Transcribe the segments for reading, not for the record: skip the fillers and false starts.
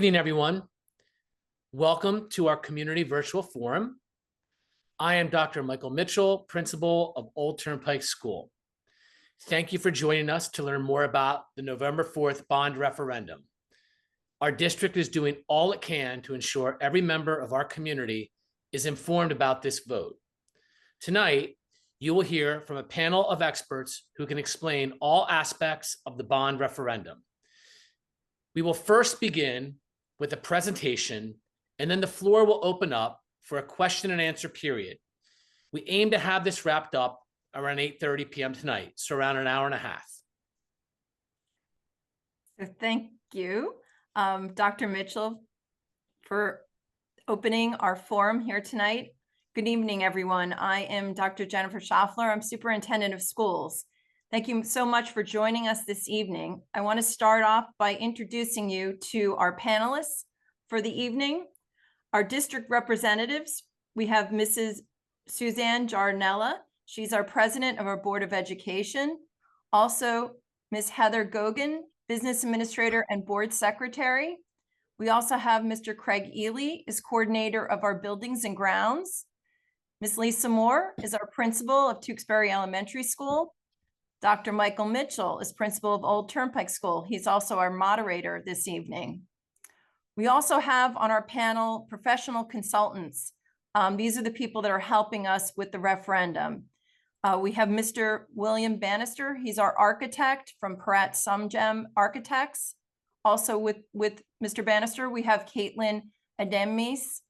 Good evening, everyone. Welcome to our community virtual forum. I am Dr. Michael Mitchell, principal of Old Turnpike School. Thank you for joining us to learn more about the November 4th bond referendum. Our district is doing all it can to ensure every member of our community is informed about this vote. Tonight, you will hear from a panel of experts who can explain all aspects of the bond referendum. We will first begin with a presentation, and then the floor will open up for a question and answer period. We aim to have this wrapped up around 8:30 p.m. tonight, so around an hour and a half. So thank you, Dr. Mitchell, for opening our forum here tonight. Good evening, everyone. I am Dr. Jennifer Schaffler. I'm superintendent of schools. Thank you so much for joining us this evening. I want to start off by introducing you to our panelists for the evening. Our district representatives, we have Mrs. Suzanne Giardinella. She's our president of our Board of Education. Also, Ms. Heather Gogan, business administrator and board secretary. We also have Mr. Craig Ely, is coordinator of our buildings and grounds. Ms. Lisa Moore is our principal of Tewksbury Elementary School. Dr. Michael Mitchell is principal of Old Turnpike School. He's also our moderator this evening. We also have on our panel professional consultants. These are the people that are helping us with the referendum. We have Mr. William Bannister. He's our architect from Peratt Sumgem Architects. Also with Mr. Bannister, we have Caitlin Ademis,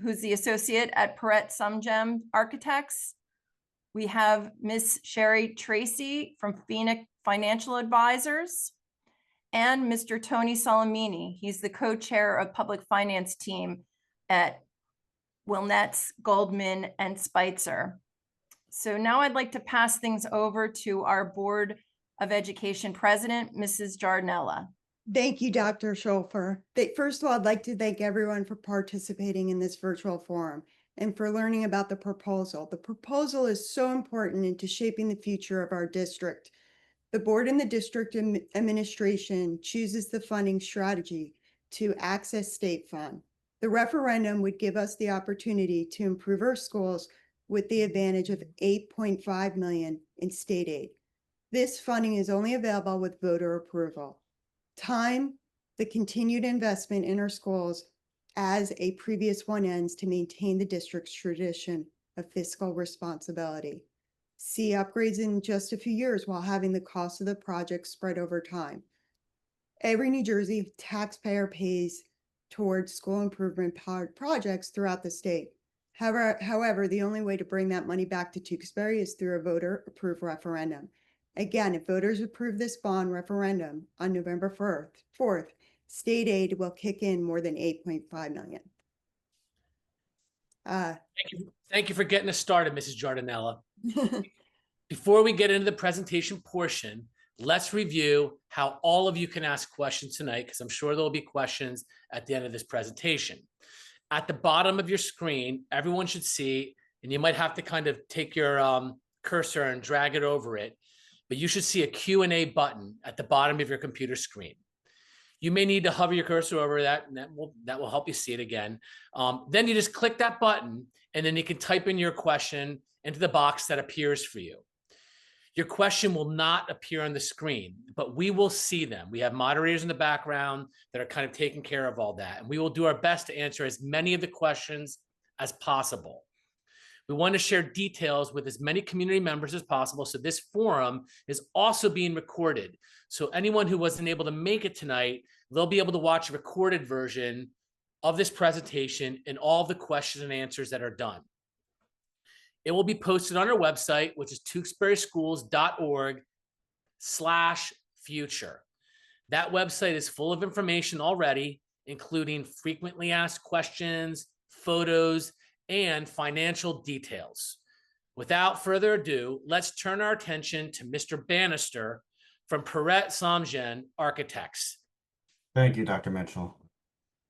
who's the associate at Peratt Sumgem Architects. We have Miss Sherry Tracy from Phoenix Financial Advisors, and Mr. Tony Salamini. He's the co-chair of public finance team at Wilnetz, Goldman, and Spitzer. So now I'd like to pass things over to our Board of Education President, Mrs. Giardinella. Thank you, Dr. Schulfer. First of all, I'd like to thank everyone for participating in this virtual forum and for learning about the proposal. The proposal is so important into shaping the future of our district. The board and the district administration chooses the funding strategy to access state fund. The referendum would give us the opportunity to improve our schools with the advantage of $8.5 million in state aid. This funding is only available with voter approval. Time, the continued investment in our schools as a previous one ends to maintain the district's tradition of fiscal responsibility. See upgrades in just a few years while having the cost of the project spread over time. Every New Jersey taxpayer pays towards school improvement projects throughout the state. However, the only way to bring that money back to Tewksbury is through a voter-approved referendum. Again, if voters approve this bond referendum on November 4th, state aid will kick in more than $8.5 million. Thank you for getting us started, Mrs. Giardinella. Before we get into the presentation portion, let's review how all of you can ask questions tonight, because I'm sure there'll be questions at the end of this presentation. At the bottom of your screen, everyone should see, and you might have to kind of take your cursor and drag it over it, but you should see a Q&A button at the bottom of your computer screen. You may need to hover your cursor over that, and that will help you see it again. Then you just click that button, and then you can type in your question into the box that appears for you. Your question will not appear on the screen, but we will see them. We have moderators in the background that are kind of taking care of all that, and we will do our best to answer as many of the questions as possible. We want to share details with as many community members as possible, so this forum is also being recorded. So anyone who wasn't able to make it tonight, they'll be able to watch a recorded version of this presentation and all the questions and answers that are done. It will be posted on our website, which is tewksburyschools.org/future. That website is full of information already, including frequently asked questions, photos, and financial details. Without further ado, let's turn our attention to Mr. Bannister from Peratt Sumgem Architects. Thank you, Dr. Mitchell.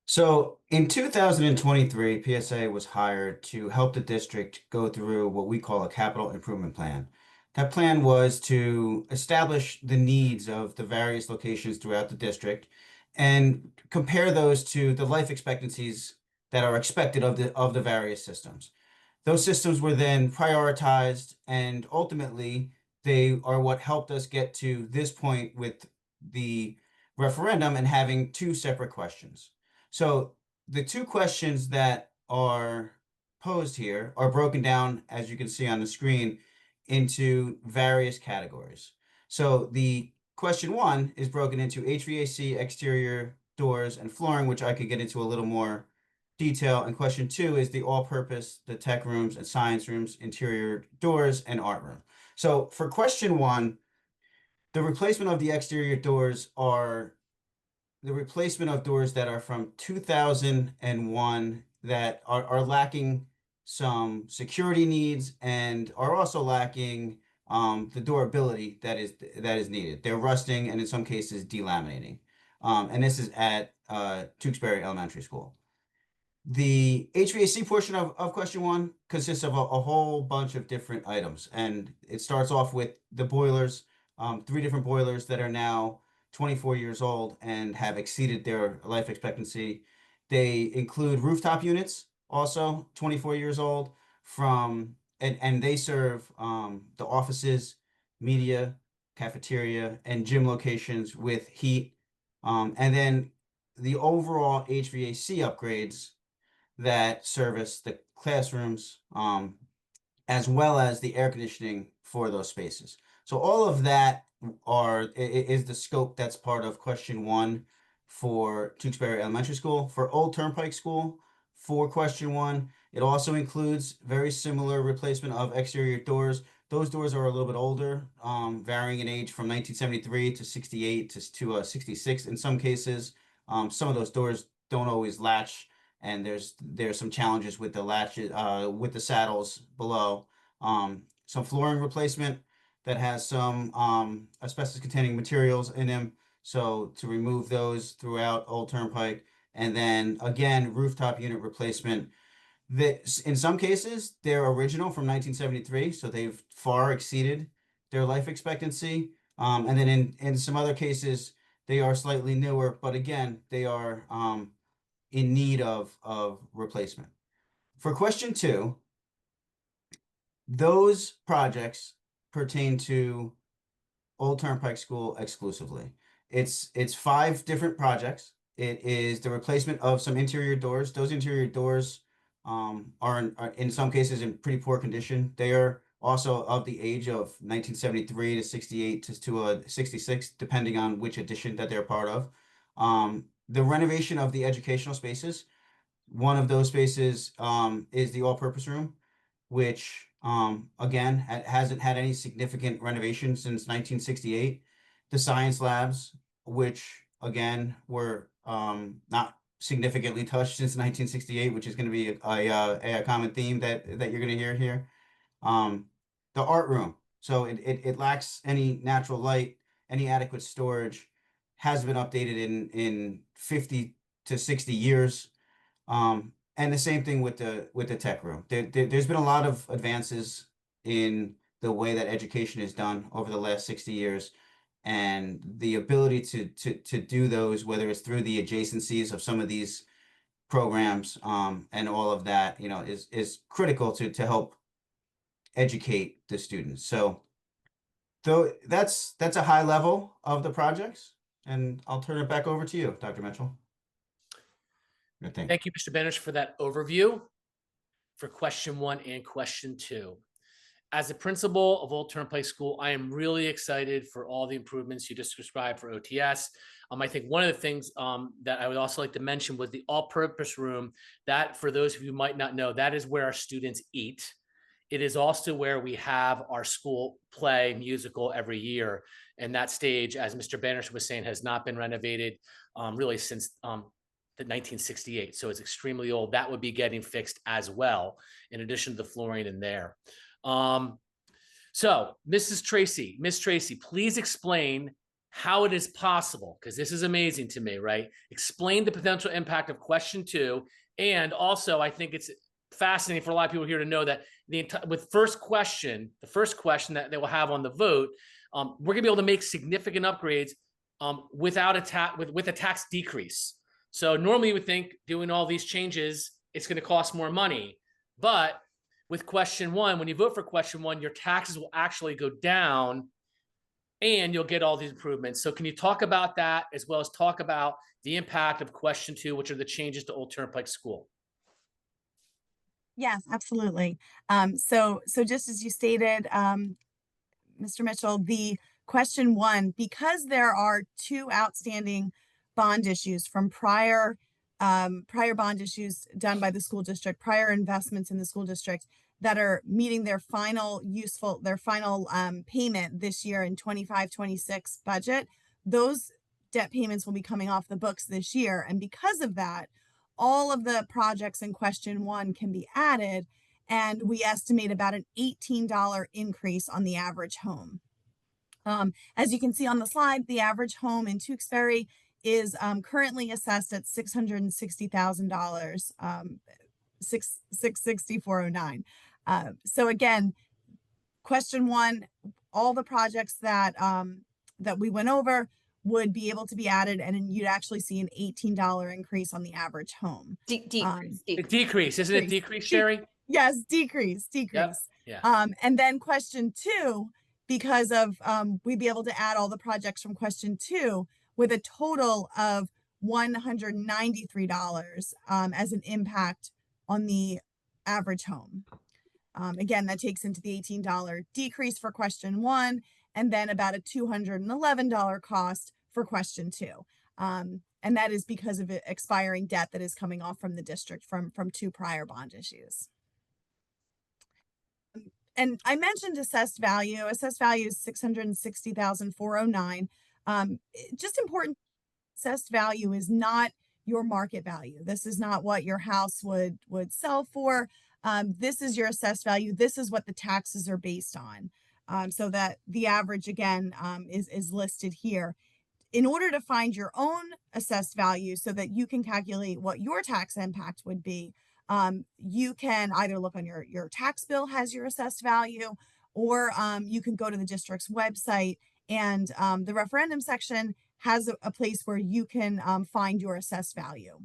So in 2023, PSA was hired to help the district go through what we call a capital improvement plan. That plan was to establish the needs of the various locations throughout the district and compare those to the life expectancies that are expected of the various systems. Those systems were then prioritized, and ultimately they are what helped us get to this point with the referendum and having two separate questions. So the two questions that are posed here are broken down, as you can see on the screen, into various categories. So the question one is broken into HVAC, exterior doors, and flooring, which I could get into a little more detail. And question two is the all-purpose, the tech rooms and science rooms, interior doors, and art room. So for question one, the replacement of the exterior doors are the replacement of doors that are from 2001 that are lacking some security needs and are also lacking the durability that is needed. They're rusting and in some cases delaminating. And this is at Tewksbury Elementary School. The HVAC portion of question one consists of a whole bunch of different items, and it starts off with the boilers, three different boilers that are now 24 years old and have exceeded their life expectancy. They include rooftop units, also 24 years old, and they serve the offices, media, cafeteria, and gym locations with heat. And then the overall HVAC upgrades that service the classrooms, as well as the air conditioning for those spaces. So all of that is the scope that's part of question one for Tewksbury Elementary School. For Old Turnpike School, for question one, it also includes very similar replacement of exterior doors. Those doors are a little bit older, varying in age from 1973 to 68 to 66 in some cases. Some of those doors don't always latch, and there's some challenges with the latches, with the saddles below. Some flooring replacement that has some asbestos-containing materials in them, so to remove those throughout Old Turnpike. And then again, rooftop unit replacement. That in some cases they're original from 1973, so they've far exceeded their life expectancy. And then in some other cases they are slightly newer, but again they are in need of replacement. For question two, those projects pertain to Old Turnpike School exclusively. It's 5 different projects. It is the replacement of some interior doors. Those interior doors are in some cases in pretty poor condition. They are also of the age of 1973 to 68 to 66, depending on which edition that they're part of. The renovation of the educational spaces. One of those spaces is the all-purpose room, which again hasn't had any significant renovation since 1968. The science labs, which again were not significantly touched since 1968, which is going to be a common theme that you're going to hear here. The art room, so it lacks any natural light, any adequate storage, has been updated in 50 to 60 years. And the same thing with the tech room. There's been a lot of advances in the way that education is done over the last 60 years, and the ability to do those, whether it's through the adjacencies of some of these programs, and all of that, is critical to help educate the students. So though that's a high level of the projects, and I'll turn it back over to you, Dr. Mitchell. Thank you, Mr. Benish, for that overview for question one and question two. As a principal of Old Turnpike School, I am really excited for all the improvements you just described for OTS. I think one of the things that I would also like to mention was the all-purpose room. That, for those of you who might not know, that is where our students eat. It is also where we have our school play musical every year. And that stage, as Mr. Benish was saying, has not been renovated really since the 1968. So it's extremely old. That would be getting fixed as well, in addition to the flooring in there. So Miss Tracy, please explain how it is possible, because this is amazing to me, right? Explain the potential impact of question two. And also, I think it's fascinating for a lot of people here to know that with the first question that they will have on the vote, we're gonna be able to make significant upgrades without with a tax decrease. So normally you would think doing all these changes, it's going to cost more money. But with question one, when you vote for question one, your taxes will actually go down and you'll get all these improvements. So can you talk about that as well as talk about the impact of question two, which are the changes to Old Turnpike School? Yes, absolutely. So just as you stated, Mr. Mitchell, the question one, because there are two outstanding bond issues from prior bond issues done by the school district, prior investments in the school district that are meeting their final payment this year in 25-26 budget, those debt payments will be coming off the books this year. And because of that, all of the projects in question one can be added, and we estimate about an $18 increase on the average home. As you can see on the slide, the average home in Tewksbury is currently assessed at $660,000, $664,09. So again, question one, all the projects that that we went over would be able to be added, and you'd actually see an $18 increase on the average home. Decrease, isn't it decrease, Sherry? Yes, decrease. Yep. Yeah. And then question two, because of we'd be able to add all the projects from question two with a total of $193 as an impact on the average home. Again, that takes into the $18 decrease for question one, and then about a $211 cost for question two. And that is because of expiring debt that is coming off from the district from two prior bond issues. And I mentioned assessed value. Assessed value is $660,409. Just important, assessed value is not your market value. This is not what your house would sell for. This is your assessed value. This is what the taxes are based on. So that the average, again, is listed here. In order to find your own assessed value so that you can calculate what your tax impact would be, you can either look on your tax bill has your assessed value, or you can go to the district's website, and the referendum section has a place where you can find your assessed value.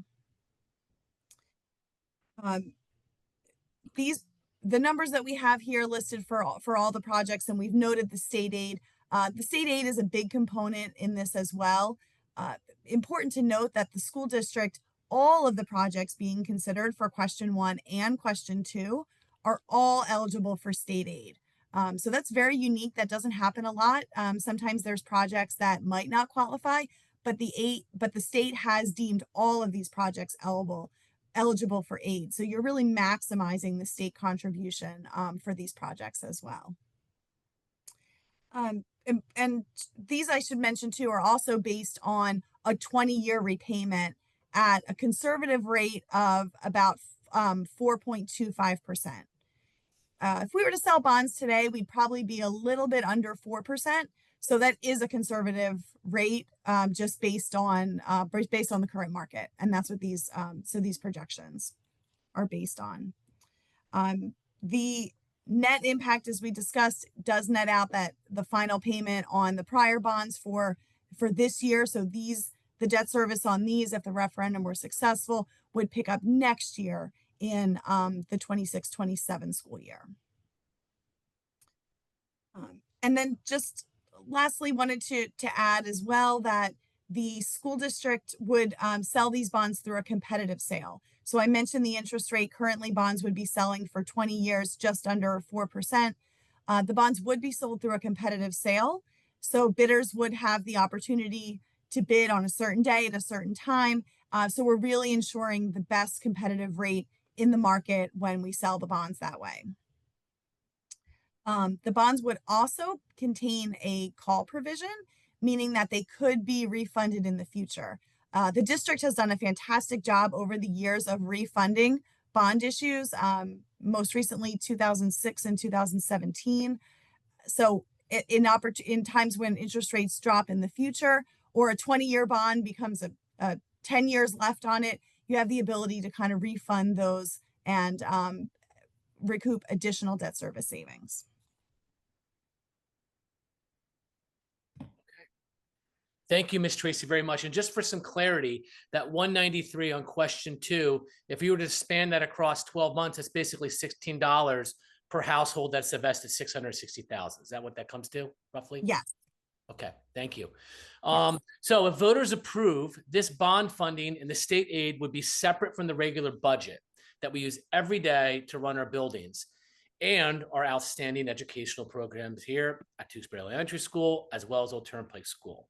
The numbers that we have here listed for all the projects, and we've noted the state aid. The state aid is a big component in this as well. Important to note that the school district, all of the projects being considered for question one and question two, are all eligible for state aid. So that's very unique. That doesn't happen a lot. Sometimes there's projects that might not qualify, but the state has deemed all of these projects eligible for aid. So you're really maximizing the state contribution for these projects as well. And these, I should mention too, are also based on a 20-year repayment at a conservative rate of about 4.25%. If we were to sell bonds today, we'd probably be a little bit under 4%. So that is a conservative rate, just based on the current market, and that's what these projections are based on. The net impact, as we discussed, does net out that the final payment on the prior bonds for this year. So the debt service on these, if the referendum were successful, would pick up next year in the 26-27 school year. And then just lastly, wanted to add as well that the school district would sell these bonds through a competitive sale. So I mentioned the interest rate. Currently, bonds would be selling for 20 years just under 4%. The bonds would be sold through a competitive sale. So bidders would have the opportunity to bid on a certain day at a certain time. So we're really ensuring the best competitive rate in the market when we sell the bonds that way. The bonds would also contain a call provision, meaning that they could be refunded in the future. The district has done a fantastic job over the years of refunding bond issues, most recently 2006 and 2017. So in times when interest rates drop in the future, or a 20-year bond becomes a 10 years left on it, you have the ability to kind of refund those and recoup additional debt service savings. Thank you, Ms. Tracy, very much. And just for some clarity, that 193 on question 2, if you were to span that across 12 months, it's basically $16 per household that's invested 660,000. Is that what that comes to roughly? Yes. Okay, thank you. So if voters approve, this bond funding and the state aid would be separate from the regular budget that we use every day to run our buildings and our outstanding educational programs here at Tewksbury Elementary School, as well as Old Turnpike School.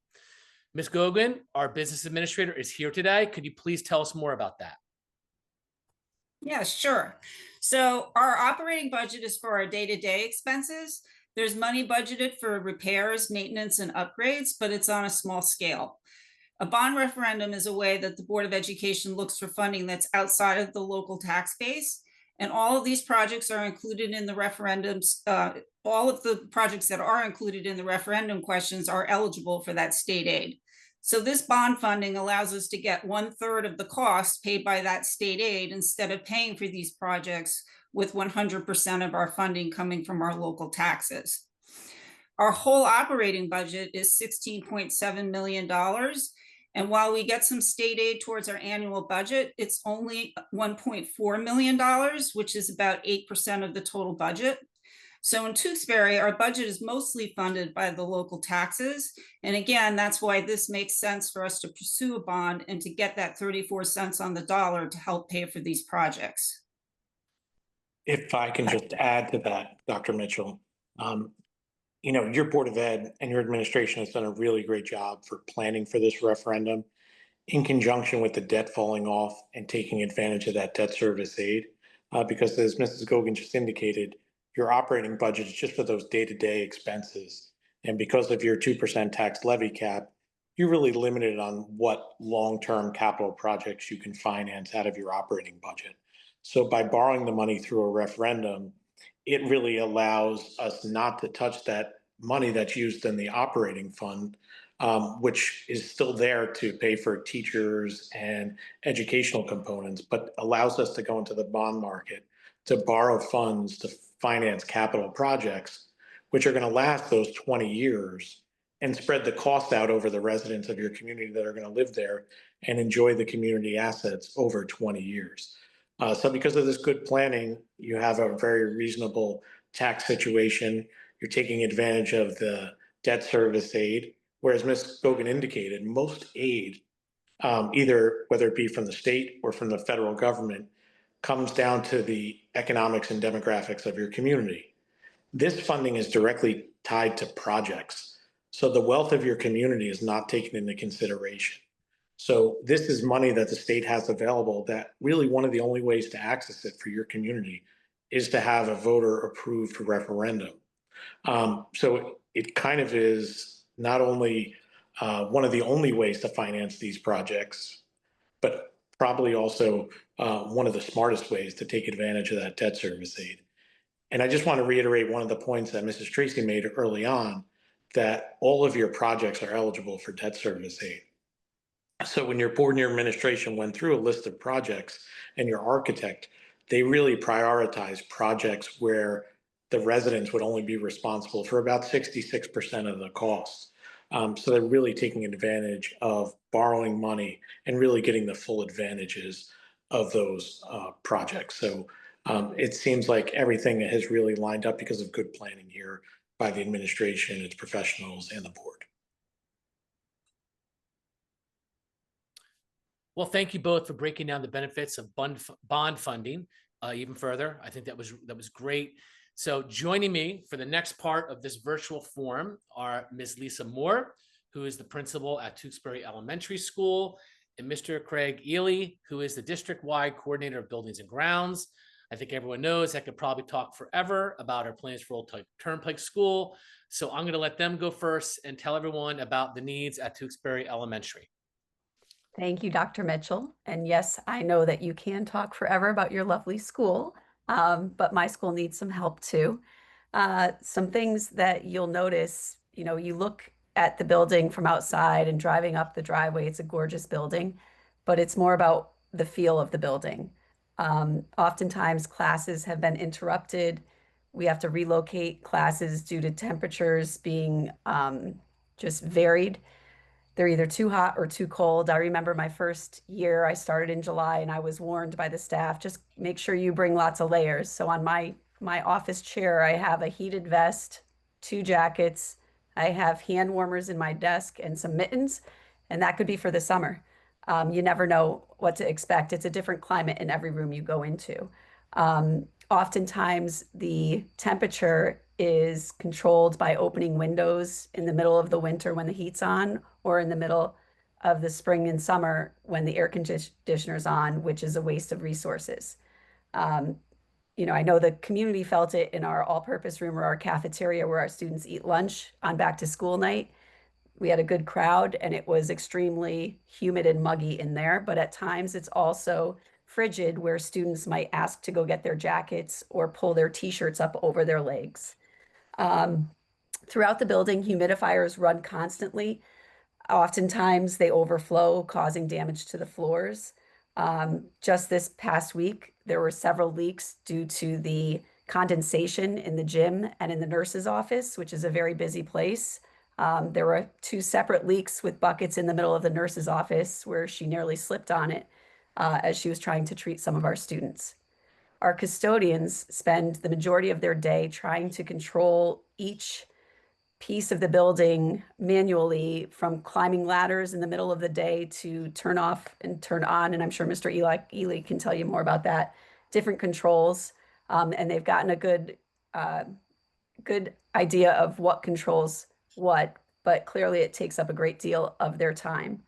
Ms. Gogan, our business administrator, is here today. Could you please tell us more about that? Yeah, sure. So our operating budget is for our day-to-day expenses. There's money budgeted for repairs, maintenance, and upgrades, but it's on a small scale. A bond referendum is a way that the Board of Education looks for funding that's outside of the local tax base. And all of these projects are included in the referendums. All of the projects that are included in the referendum questions are eligible for that state aid. So this bond funding allows us to get 1/3 of the cost paid by that state aid instead of paying for these projects with 100% of our funding coming from our local taxes. Our whole operating budget is $16.7 million. And while we get some state aid towards our annual budget, it's only $1.4 million, which is about 8% of the total budget. So in Tewksbury, our budget is mostly funded by the local taxes. And again, that's why this makes sense for us to pursue a bond and to get that 34 cents on the dollar to help pay for these projects. If I can just add to that, Dr. Mitchell, your Board of Ed and your administration has done a really great job for planning for this referendum in conjunction with the debt falling off and taking advantage of that debt service aid. Because as Mrs. Gogan just indicated, your operating budget is just for those day-to-day expenses. And because of your 2% tax levy cap, you're really limited on what long-term capital projects you can finance out of your operating budget. So by borrowing the money through a referendum, it really allows us not to touch that money that's used in the operating fund, which is still there to pay for teachers and educational components, but allows us to go into the bond market to borrow funds to finance capital projects, which are going to last those 20 years and spread the cost out over the residents of your community that are going to live there and enjoy the community assets over 20 years. So because of this good planning, you have a very reasonable tax situation. You're taking advantage of the debt service aid, whereas Ms. Gogan indicated, most aid, either whether it be from the state or from the federal government, comes down to the economics and demographics of your community. This funding is directly tied to projects. So the wealth of your community is not taken into consideration. So this is money that the state has available that really one of the only ways to access it for your community is to have a voter approved referendum. So it kind of is not only one of the only ways to finance these projects, but probably also one of the smartest ways to take advantage of that debt service aid. And I just want to reiterate one of the points that Mrs. Tracy made early on, that all of your projects are eligible for debt service aid. So when your board and your administration went through a list of projects and your architect, they really prioritize projects where the residents would only be responsible for about 66% of the cost. So they're really taking advantage of borrowing money and really getting the full advantages of those projects. So it seems like everything has really lined up because of good planning here by the administration, its professionals, and the board. Well, thank you both for breaking down the benefits of bond funding even further. I think that was great. So joining me for the next part of this virtual forum are Ms. Lisa Moore, who is the principal at Tewksbury Elementary School, and Mr. Craig Ely, who is the district-wide coordinator of buildings and grounds. I think everyone knows I could probably talk forever about our plans for Old Turnpike School. So I'm going to let them go first and tell everyone about the needs at Tewksbury Elementary. Thank you, Dr. Mitchell. And yes, I know that you can talk forever about your lovely school, but my school needs some help too. Some things that you'll notice, you look at the building from outside and driving up the driveway, it's a gorgeous building, but it's more about the feel of the building. Oftentimes classes have been interrupted. We have to relocate classes due to temperatures being just varied. they're either too hot or too cold. I remember my first year, I started in July and I was warned by the staff, just make sure you bring lots of layers. So on my office chair, I have a heated vest, 2 jackets, I have hand warmers in my desk and some mittens, and that could be for the summer. You never know what to expect. It's a different climate in every room you go into. Oftentimes, the temperature is controlled by opening windows in the middle of the winter when the heat's on, or in the middle of the spring and summer when the air conditioner's on, which is a waste of resources. I know the community felt it in our all-purpose room or our cafeteria where our students eat lunch on back to school night. We had a good crowd and it was extremely humid and muggy in there, but at times it's also frigid where students might ask to go get their jackets or pull their t-shirts up over their legs. Throughout the building, humidifiers run constantly. Oftentimes they overflow, causing damage to the floors. Just this past week, there were several leaks due to the condensation in the gym and in the nurse's office, which is a very busy place. There were 2 separate leaks with buckets in the middle of the nurse's office where she nearly slipped on it as she was trying to treat some of our students. Our custodians spend the majority of their day trying to control each piece of the building manually, from climbing ladders in the middle of the day to turn off and turn on. And I'm sure Mr. Ely can tell you more about that, different controls. And they've gotten a good idea of what controls what, but clearly it takes up a great deal of their time.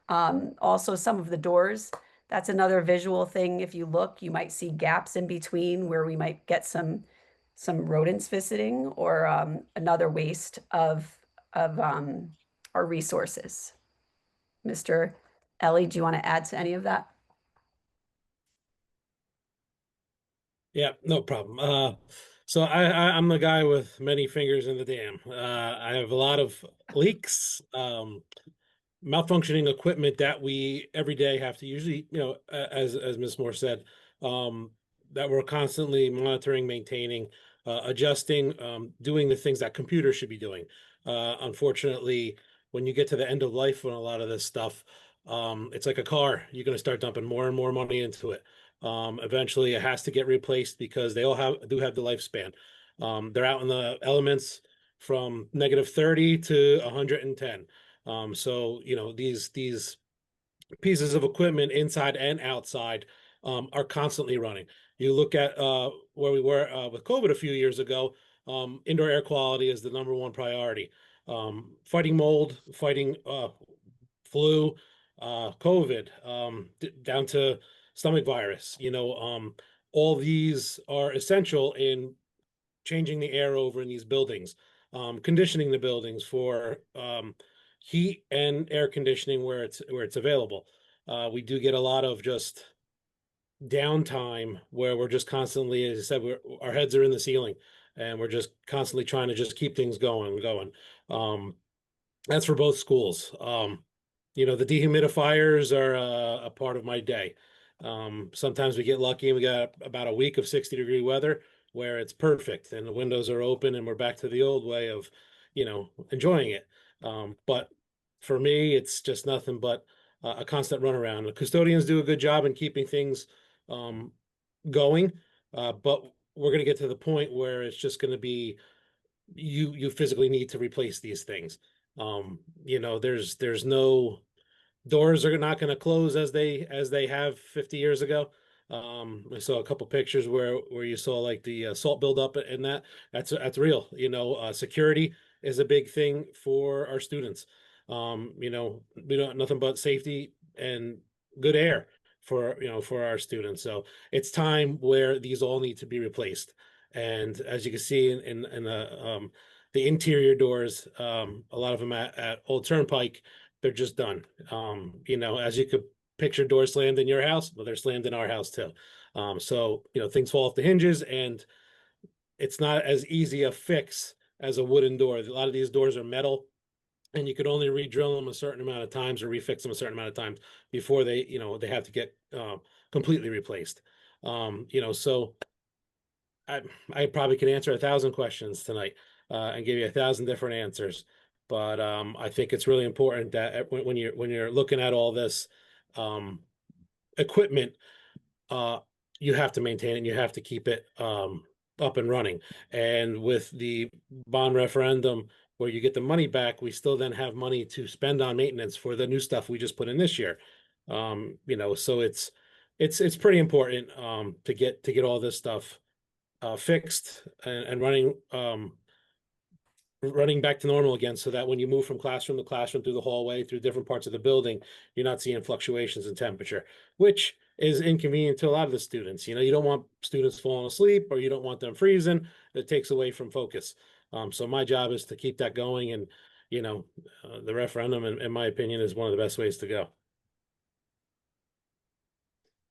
Also, some of the doors, that's another visual thing. If you look, you might see gaps in between where we might get some rodents visiting, or another waste of our resources. Mr. Ellie, do you want to add to any of that? Yeah, no problem. So I'm the guy with many fingers in the dam. I have a lot of leaks, malfunctioning equipment that we every day have to usually, as Ms. Moore said, that we're constantly monitoring, maintaining, adjusting, doing the things that computers should be doing. Unfortunately, when you get to the end of life on a lot of this stuff, it's like a car. You're going to start dumping more and more money into it. Eventually, it has to get replaced because they all do have the lifespan. They're out in the elements from -30 to 110. So these pieces of equipment inside and outside are constantly running. You look at where we were with COVID a few years ago. Indoor air quality is the #1 priority. Fighting mold, fighting flu, COVID, down to stomach virus. All these are essential in changing the air over in these buildings, conditioning the buildings for heat and air conditioning where it's available. We do get a lot of just downtime where we're just constantly, as I said, our heads are in the ceiling and we're just constantly trying to just keep things going. That's for both schools. The dehumidifiers are a part of my day. Sometimes we get lucky and we got about a week of 60-degree weather where it's perfect and the windows are open and we're back to the old way of, enjoying it. But for me, it's just nothing but a constant runaround. The custodians do a good job in keeping things going, but we're going to get to the point where it's just going to be you physically need to replace these things. There's no doors are not going to close as they have 50 years ago. I saw a couple pictures where you saw like the salt buildup, and that's real. Security is a big thing for our students. We don't nothing but safety and good air for our students. So it's time where these all need to be replaced. And as you can see in the interior doors, a lot of them at Old Turnpike, they're just done. As you could picture doors slammed in your house, well, they're slammed in our house too. So things fall off the hinges, and it's not as easy a fix as a wooden door. A lot of these doors are metal, and you could only re-drill them a certain amount of times or refix them a certain amount of times before they have to get completely replaced. So I probably could answer 1,000 questions tonight and give you 1,000 different answers. But I think it's really important that when you're looking at all this equipment, you have to maintain it and you have to keep it up and running. And with the bond referendum, where you get the money back, we still then have money to spend on maintenance for the new stuff we just put in this year. So it's pretty important to get all this stuff fixed and running back to normal again, so that when you move from classroom to classroom through the hallway, through different parts of the building, you're not seeing fluctuations in temperature, which is inconvenient to a lot of the students. You don't want students falling asleep, or you don't want them freezing. It takes away from focus. So my job is to keep that going, and the referendum, in my opinion, is one of the best ways to go.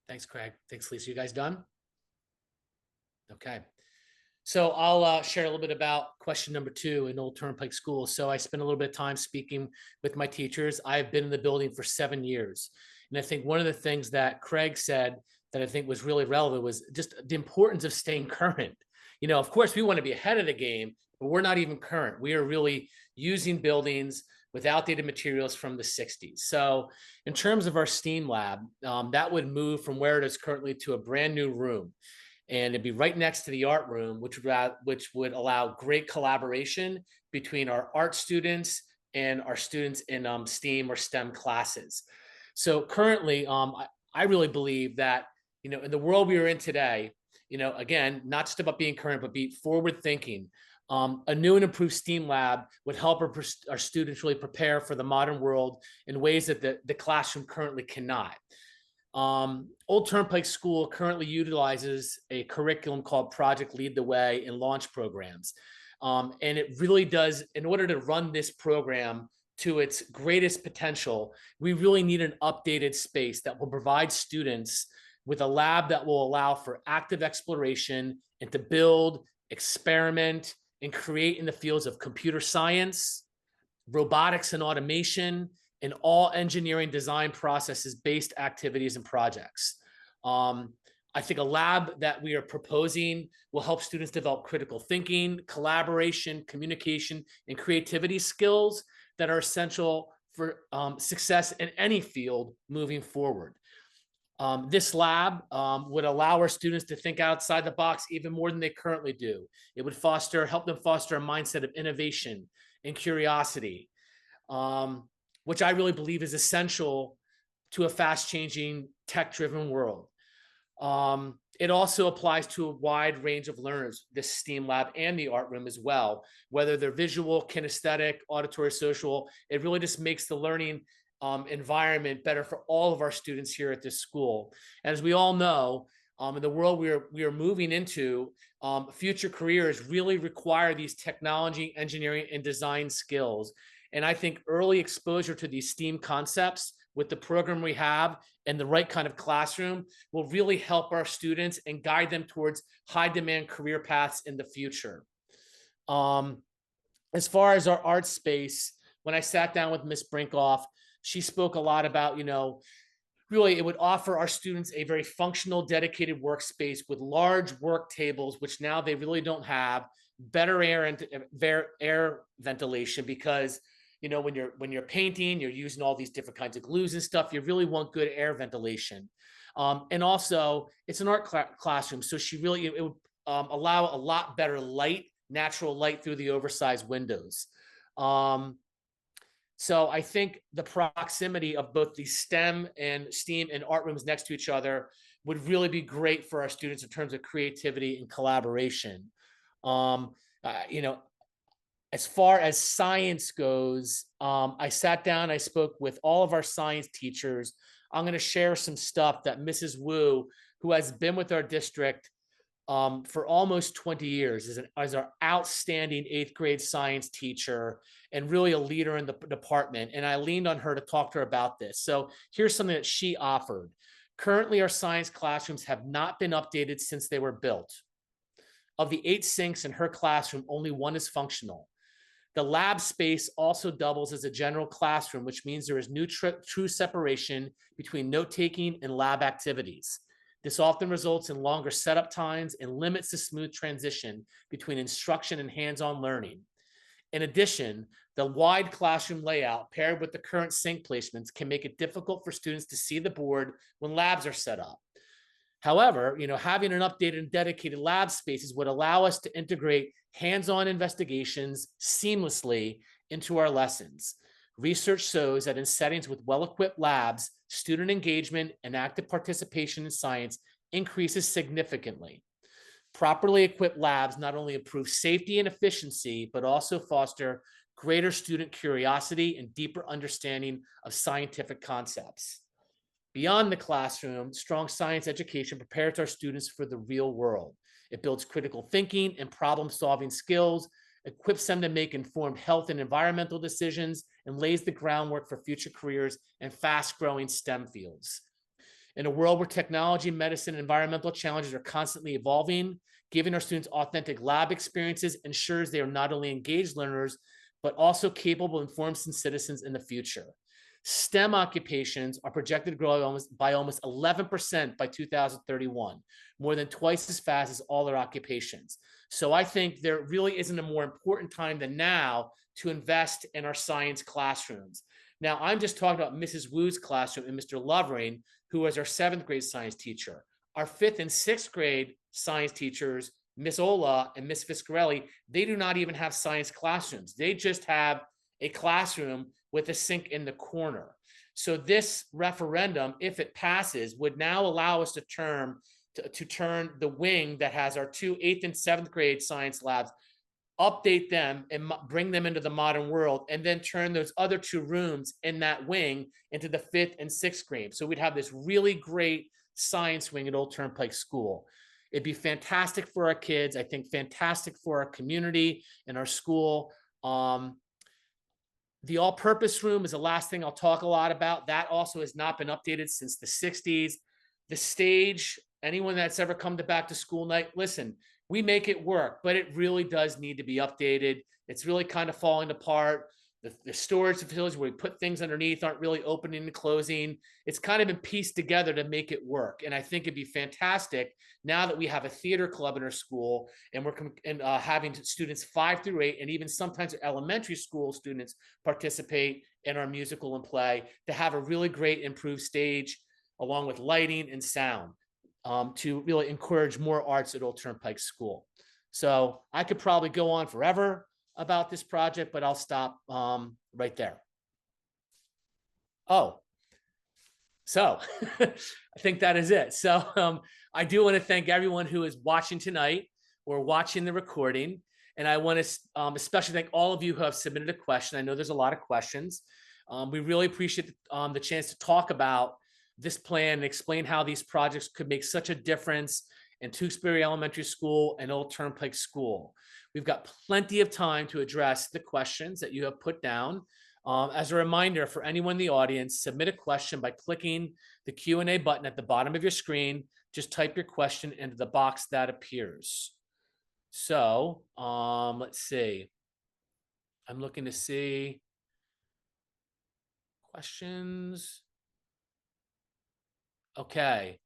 Thanks, Craig. Thanks, Lisa. You guys done? Okay. So I'll share a little bit about question number 2 in Old Turnpike School. So I spent a little bit of time speaking with my teachers. I've been in the building for 7 years. And I think one of the things that Craig said that I think was really relevant was just the importance of staying current. Of course, we want to be ahead of the game, but we're not even current. We are really using buildings with outdated materials from the 60s. So in terms of our STEAM lab, that would move from where it is currently to a brand new room. And it'd be right next to the art room, which would allow great collaboration between our art students and our students in STEAM or STEM classes. So currently, I really believe that, in the world we are in today, again, not just about being current, but be forward thinking. A new and improved STEAM lab would help our students really prepare for the modern world in ways that the classroom currently cannot. Old Turnpike School currently utilizes a curriculum called Project Lead the Way and launch programs. And it really does, in order to run this program to its greatest potential, we really need an updated space that will provide students with a lab that will allow for active exploration and to build, experiment, and create in the fields of computer science, robotics and automation, and all engineering design processes based activities and projects. I think a lab that we are proposing will help students develop critical thinking, collaboration, communication, and creativity skills that are essential for success in any field moving forward. This lab would allow our students to think outside the box even more than they currently do. It would help them foster a mindset of innovation and curiosity, which I really believe is essential to a fast-changing, tech-driven world. It also applies to a wide range of learners, this STEAM lab and the art room as well, whether they're visual, kinesthetic, auditory, social. It really just makes the learning environment better for all of our students here at this school. And as we all know, in the world we are moving into, future careers really require these technology, engineering, and design skills. And I think early exposure to these STEAM concepts with the program we have and the right kind of classroom will really help our students and guide them towards high demand career paths in the future. As far as our art space, when I sat down with Ms. Brinkoff, she spoke a lot about, really it would offer our students a very functional, dedicated workspace with large work tables, which now they really don't have, better air ventilation, because when you're painting, you're using all these different kinds of glues and stuff. You really want good air ventilation. And also, it's an art classroom, so it would allow a lot better light, natural light through the oversized windows. So I think the proximity of both the STEM and STEAM and art rooms next to each other would really be great for our students in terms of creativity and collaboration. As far as science goes, I sat down, I spoke with all of our science teachers. I'm going to share some stuff that Mrs. Wu, who has been with our district for almost 20 years, is our outstanding 8th grade science teacher and really a leader in the department. And I leaned on her to talk to her about this. So here's something that she offered. Currently, our science classrooms have not been updated since they were built. Of the 8 sinks in her classroom, only 1 is functional. The lab space also doubles as a general classroom, which means there is true separation between note-taking and lab activities. This often results in longer setup times and limits the smooth transition between instruction and hands-on learning. In addition, The wide classroom layout paired with the current sink placements can make it difficult for students to see the board when labs are set up. However, having an updated and dedicated lab spaces would allow us to integrate hands-on investigations seamlessly into our lessons. Research shows that in settings with well-equipped labs, student engagement and active participation in science increases significantly. Properly equipped labs not only improve safety and efficiency, but also foster greater student curiosity and deeper understanding of scientific concepts. Beyond the classroom, strong science education prepares our students for the real world. It builds critical thinking and problem-solving skills, equips them to make informed health and environmental decisions, and lays the groundwork for future careers in fast-growing STEM fields. In a world where technology, medicine, and environmental challenges are constantly evolving, giving our students authentic lab experiences ensures they are not only engaged learners, but also capable, informed citizens in the future. STEM occupations are projected to grow by almost 11% by 2031, more than twice as fast as all their occupations. So I think there really isn't a more important time than now to invest in our science classrooms. Now, I'm just talking about Mrs. Wu's classroom and Mr. Lovering, who is our 7th grade science teacher. Our 5th and 6th grade science teachers, Miss Ola and Miss Fiscarelli, they do not even have science classrooms. They just have a classroom with a sink in the corner. So this referendum, if it passes, would now allow us to turn the wing that has our 2 8th and 7th grade science labs, update them and bring them into the modern world, and then turn those other 2 rooms in that wing into the 5th and 6th grade. So we'd have this really great science wing at Old Turnpike School. It'd be fantastic for our kids. I think fantastic for our community and our school. The all-purpose room is the last thing I'll talk a lot about. That also has not been updated since the 60s. The stage, anyone that's ever come to back to school night, listen, we make it work, but it really does need to be updated. It's really kind of falling apart. The storage facilities where we put things underneath aren't really opening and closing. It's kind of been pieced together to make it work. And I think it'd be fantastic now that we have a theater club in our school and we're having students 5 through 8, and even sometimes elementary school students participate in our musical and play, to have a really great improved stage along with lighting and sound to really encourage more arts at Old Turnpike School. So I could probably go on forever about this project, but I'll stop right there. Oh, so I think that is it. So I do want to thank everyone who is watching tonight or watching the recording. And I want to especially thank all of you who have submitted a question. I know there's a lot of questions. We really appreciate the chance to talk about this plan and explain how these projects could make such a difference in Tewksbury Elementary School and Old Turnpike School. We've got plenty of time to address the questions that you have put down. As a reminder for anyone in the audience, submit a question by clicking the Q&A button at the bottom of your screen. Just type your question into the box that appears. So let's see. I'm looking to see questions. Okay.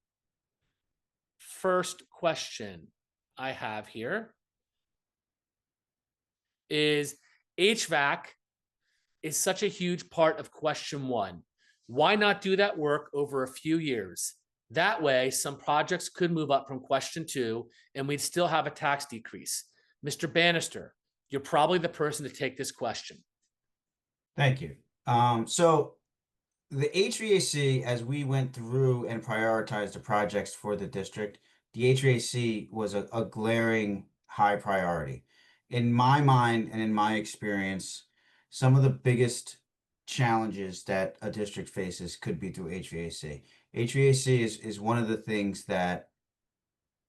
First question I have here is HVAC is such a huge part of question 1. Why not do that work over a few years? That way, some projects could move up from question 2 and we'd still have a tax decrease. Mr. Bannister, you're probably the person to take this question. Thank you. So the HVAC, as we went through and prioritized the projects for the district, the HVAC was a glaring high priority. In my mind and in my experience, some of the biggest challenges that a district faces could be through HVAC. HVAC is one of the things that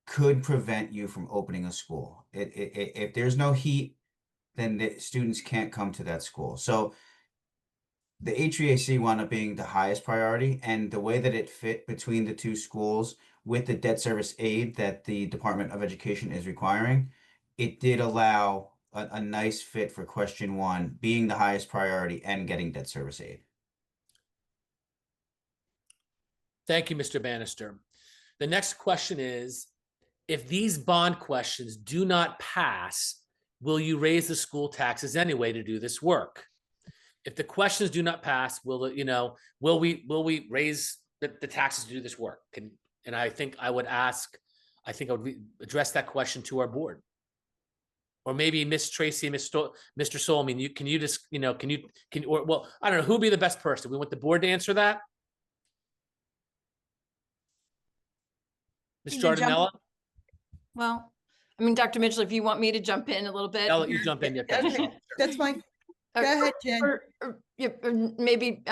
could prevent you from opening a school. If there's no heat, then the students can't come to that school. So the HVAC wound up being the highest priority, and the way that it fit between the 2 schools with the debt service aid that the Department of Education is requiring, it did allow a nice fit for question 1 being the highest priority and getting debt service aid. Thank you, Mr. Bannister. The next question is, if these bond questions do not pass, will you raise the school taxes anyway to do this work? If the questions do not pass, will we raise the taxes to do this work? And I think I would address that question to our board. Or maybe Miss Tracy, Mr. Soul, I mean, can you just, well, I don't know, who'd be the best person? We want the board to answer that? Ms. Can you jump- Giardinella? Well, I mean, Dr. Mitchell, if you want me to jump in a little bit. I'll let you jump in. Yeah, Okay, that's fine. Go Or- ahead, Jen. Yeah, or maybe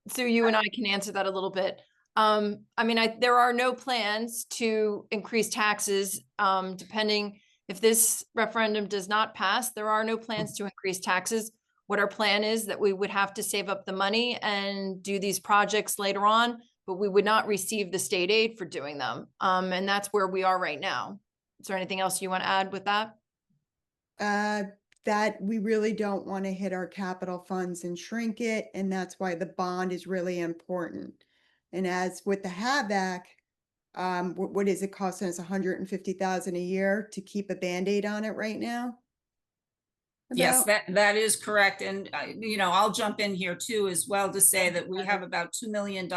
Sue, you and I can answer that a little bit. I mean, there are no plans to increase taxes, depending if this referendum does not pass, there are no plans to increase taxes. What our plan is that we would have to save up the money and do these projects later on, but we would not receive the state aid for doing them. And that's where we are right now. Is there anything else you want to add with that? That we really don't want to hit our capital funds and shrink it, and that's why the bond is really important. And as with the HAVAC, what is it costing us $150,000 a year to keep a Band-Aid on it right now? Yes, About? that is correct. And, I'll jump in here too as well to say that we have about $2 million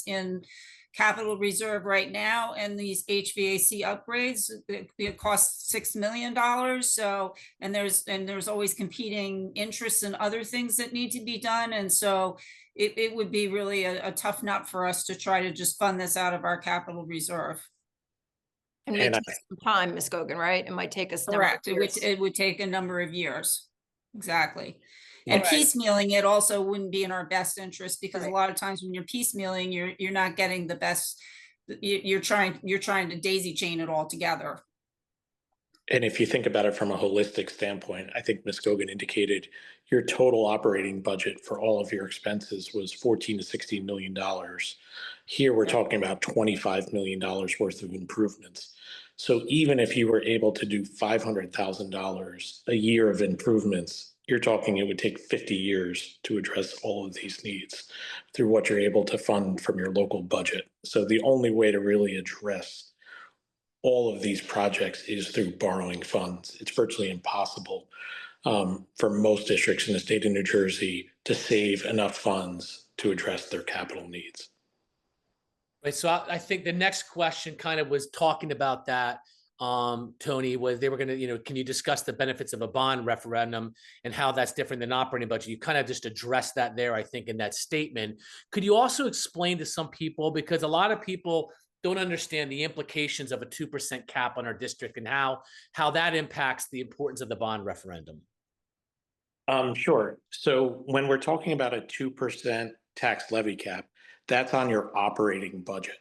in capital reserve right now, and these HVAC upgrades, it costs $6 million. So, and there's always competing interests and other things that need to be done. And so it would be really a tough nut for us to try to just fund this out of our capital reserve. It may take some time, Ms. Gogan, right? It might take us. Correct. It would take a number of years. Exactly. And Right. piecemealing it also wouldn't be in our best interest, because a lot of times when you're piecemealing, you're not getting the best. You're trying to daisy chain it all together. And if you think about it from a holistic standpoint, I think Ms. Gogan indicated your total operating budget for all of your expenses was $14 to $16 million. Here, we're talking about $25 million worth of improvements. So even if you were able to do $500,000 a year of improvements, you're talking it would take 50 years to address all of these needs through what you're able to fund from your local budget. So the only way to really address all of these projects is through borrowing funds. It's virtually impossible for most districts in the state of New Jersey to save enough funds to address their capital needs. Right, so I think the next question kind of was talking about that, Tony, was they were going to, can you discuss the benefits of a bond referendum and how that's different than operating budget? You kind of just addressed that there, I think, in that statement. Could you also explain to some people, because a lot of people don't understand the implications of a 2% cap on our district and how that impacts the importance of the bond referendum? Sure. So when we're talking about a 2% tax levy cap, that's on your operating budget.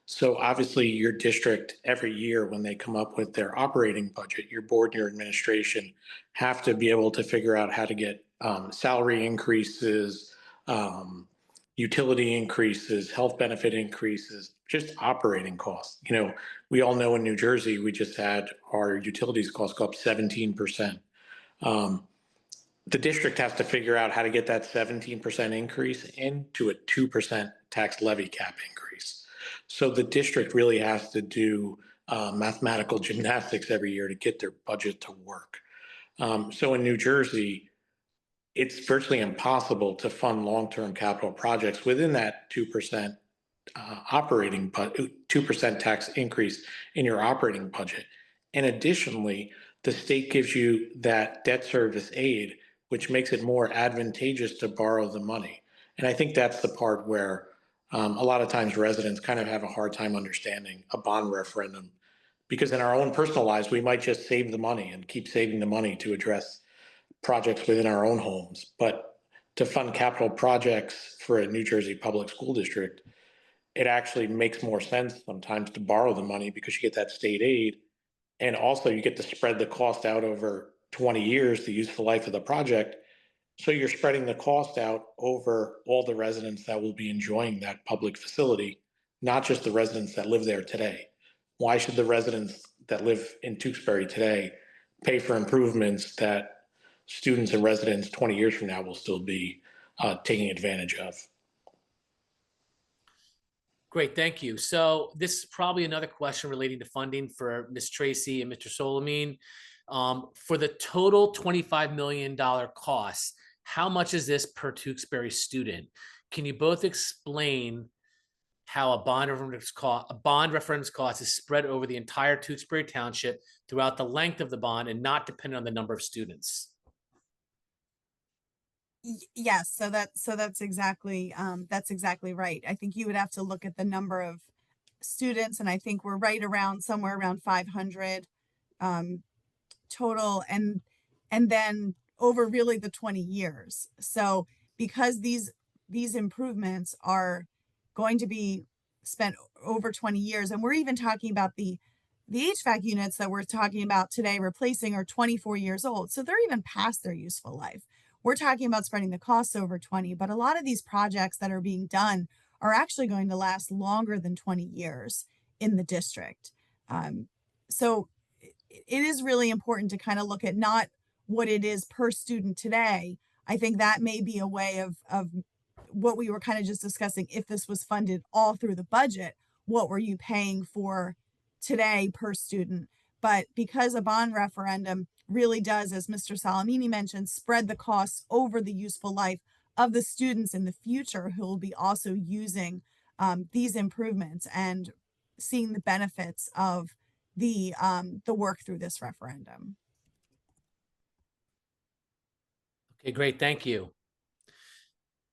So obviously your district every year, when they come up with their operating budget, your board and your administration have to be able to figure out how to get salary increases, utility increases, health benefit increases, just operating costs. We all know in New Jersey, we just had our utilities costs go up 17%. The district has to figure out how to get that 17% increase into a 2% tax levy cap increase. So the district really has to do mathematical gymnastics every year to get their budget to work. So in New Jersey, it's virtually impossible to fund long-term capital projects within that 2% 2% tax increase in your operating budget. And additionally, the state gives you that debt service aid, which makes it more advantageous to borrow the money. And I think that's the part where a lot of times residents kind of have a hard time understanding a bond referendum, because in our own personal lives, we might just save the money and keep saving the money to address projects within our own homes. But to fund capital projects for a New Jersey public school district, it actually makes more sense sometimes to borrow the money, because you get that state aid. And also you get to spread the cost out over 20 years, the useful life of the project. So you're spreading the cost out over all the residents that will be enjoying that public facility, not just the residents that live there today. Why should the residents that live in Tewksbury today pay for improvements that students and residents 20 years from now will still be taking advantage of? Great, thank you. So this is probably another question relating to funding for Ms. Tracy and Mr. Solamine. For the total $25 million cost, how much is this per Tewksbury student? Can you both explain how a bond referendum's cost is spread over the entire Tewksbury Township throughout the length of the bond and not dependent on the number of students? Yes, so that's exactly right. I think you would have to look at the number of students, and I think we're right around somewhere around 500 total, and then over really the 20 years. So because these improvements are going to be spent over 20 years, and we're even talking about the HVAC units that we're talking about today replacing are 24 years old. So they're even past their useful life. We're talking about spreading the costs over 20, but a lot of these projects that are being done are actually going to last longer than 20 years in the district. So it is really important to kind of look at not what it is per student today. I think that may be a way of what we were kind of just discussing. If this was funded all through the budget, what were you paying for today per student? But because a bond referendum really does, as Mr. Salamini mentioned, spread the costs over the useful life of the students in the future who will be also using these improvements and seeing the benefits of the work through this referendum. Okay, great. Thank you.